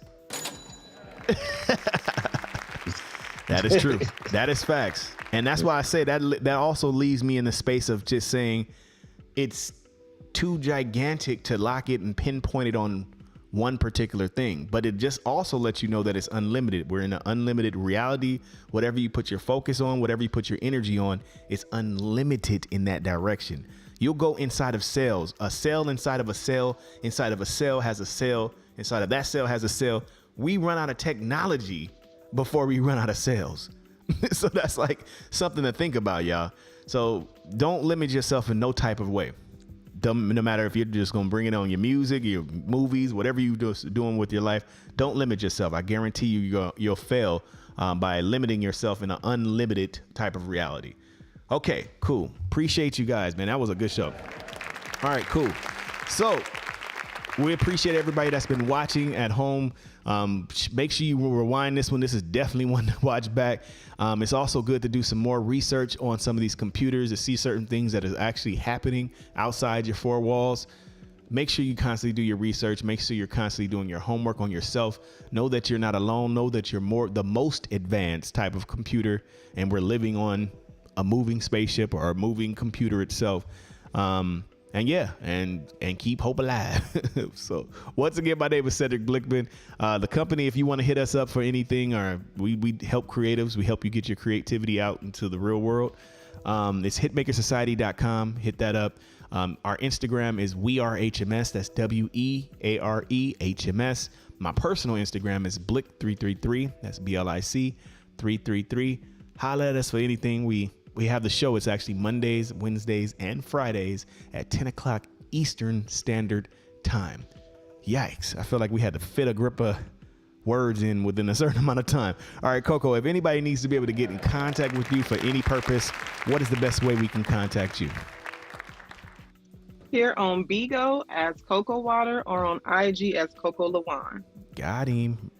S1: That is true. That is facts. And that's why I say that also leaves me in the space of just saying it's too gigantic to lock it and pinpoint it on one particular thing. But it just also lets you know that it's unlimited. We're in an unlimited reality. Whatever you put your focus on, whatever you put your energy on, it's unlimited in that direction. You'll go inside of cells. A cell inside of a cell inside of a cell has a cell inside of that cell has a cell. We run out of technology before we run out of cells. So that's like something to think about, y'all. So don't limit yourself in no type of way. No matter if you're just going to bring it on your music, your movies, whatever you're doing with your life, don't limit yourself. I guarantee you'll fail by limiting yourself in an unlimited type of reality. Okay, cool. Appreciate you guys, man. That was a good show. All right, cool. So we appreciate everybody that's been watching at home. Make sure you rewind this one. This is definitely one to watch back. It's also good to do some more research on some of these computers to see certain things that is actually happening outside your four walls. Make sure you constantly do your research. Make sure you're constantly doing your homework on yourself. Know that you're not alone. Know that you're the most advanced type of computer, and we're living on a moving spaceship or a moving computer itself. And keep hope alive. So once again, my name is Cedric Blickman. The company, if you want to hit us up for anything, or we help creatives, we help you get your creativity out into the real world. It's hitmakersociety.com. Hit that up. Our Instagram is wearehms. That's WEAREHMS. My personal Instagram is Blick333. That's BLIC 333. Holla at us for anything. We have the show. It's actually Mondays, Wednesdays, and Fridays at 10 o'clock Eastern Standard Time. Yikes. I feel like we had to fit Agrippa words in within a certain amount of time. All right, Coco, if anybody needs to be able to get in contact with you for any purpose, what is the best way we can contact you?
S10: Here on Bigo as Coco Water or on IG as Coco Lawan.
S1: Got him.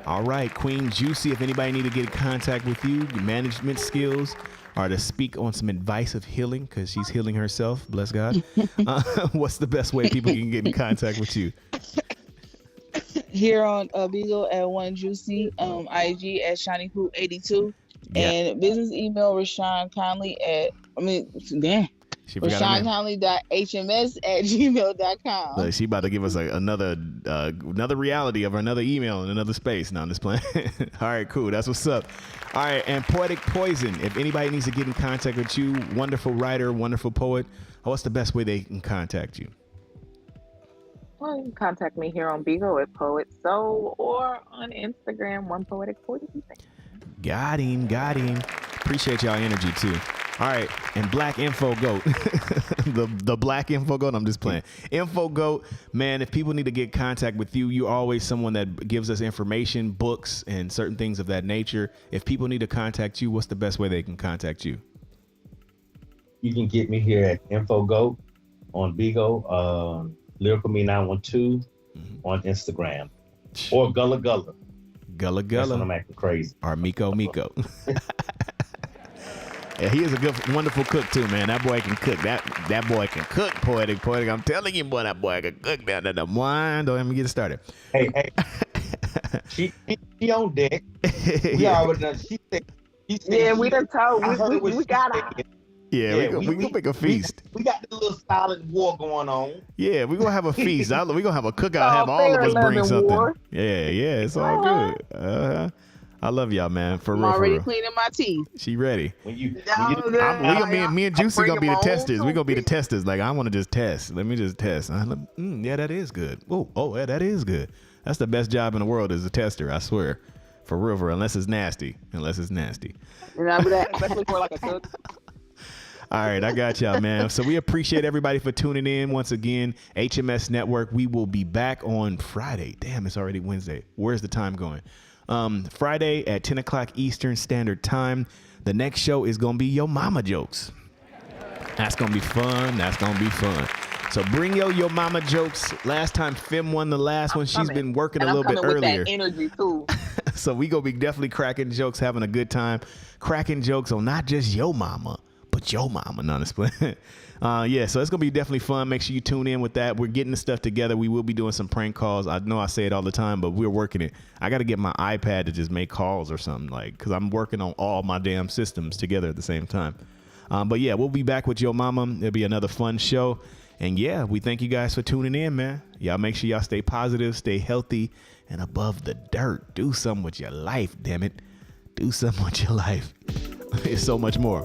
S1: All right, Queen Juicy, if anybody need to get in contact with you, your management skills, or to speak on some advice of healing, because she's healing herself, bless God, what's the best way people can get in contact with you?
S5: Here on Bigo at One Juicy, IG at ShinyHoop82, and business email Rashawn Conley at, RashawnConley.hms@gmail.com.
S1: Look, she about to give us another reality of another email in another space. Now I'm just playing. All right, cool. That's what's up. All right, and Poetic Poison. If anybody needs to get in contact with you, wonderful writer, wonderful poet, what's the best way they can contact you?
S2: Well, you can contact me here on Bigo at Poet Soul or on Instagram, One Poetic Poison.
S1: Got him. Appreciate y'all energy too. All right, and Black Info Goat, the Black Info Goat. I'm just playing. Info Goat, man. If people need to get in contact with you, you're always someone that gives us information, books, and certain things of that nature. If people need to contact you, what's the best way they can contact you?
S3: You can get me here at Info Goat on Bigo, Lyrical Me 912 on Instagram, or Gullah Gullah.
S1: Gullah
S3: That's when
S1: Gullah.
S3: I'm acting crazy.
S1: Or Miko. Yeah, he is a good, wonderful cook too, man. That boy can cook. That boy can cook. Poetic. I'm telling you, boy, that boy can cook down there. The wine. Don't even get started.
S3: Hey. She on deck. We already done. She said,
S2: we done told. We got her.
S1: Yeah, we gonna make a feast.
S3: We got the little silent war going on.
S1: Yeah, we're gonna have a feast. We're gonna have a cookout. Have all of us bring something.
S2: War.
S1: Yeah, it's all good. I love y'all, man. For
S5: I'm
S1: real.
S5: already cleaning my teeth.
S1: She ready.
S3: Me
S1: and Juicy gonna be the testers. We gonna be the testers. Like, I want to just test. Let me just test. Yeah, that is good. Oh, yeah, that is good. That's the best job in the world as a tester. I swear, for real. Unless it's nasty.
S2: Especially for like a cook.
S1: All right, I got y'all, man. So we appreciate everybody for tuning in once again. HMS Network. We will be back on Friday. Damn, it's already Wednesday. Where's the time going? Friday at 10 o'clock Eastern Standard Time. The next show is going to be Yo Mama Jokes. That's going to be fun. So bring Yo Mama Jokes. Last time Fim won the last one. She's been working a little bit earlier.
S2: With that energy too.
S1: So we going to be definitely cracking jokes, having a good time. Cracking jokes on not just Yo Mama, but Yo Mama. No, it's playing. Yeah, so it's going to be definitely fun. Make sure you tune in with that. We're getting the stuff together. We will be doing some prank calls. I know I say it all the time, but we're working it. I got to get my iPad to just make calls or something, like, because I'm working on all my damn systems together at the same time. But yeah, we'll be back with Yo Mama. It'll be another fun show. And yeah, we thank you guys for tuning in, man. Y'all make sure y'all stay positive, stay healthy, and above the dirt. Do something with your life, damn it. Do something with your life. It's so much more.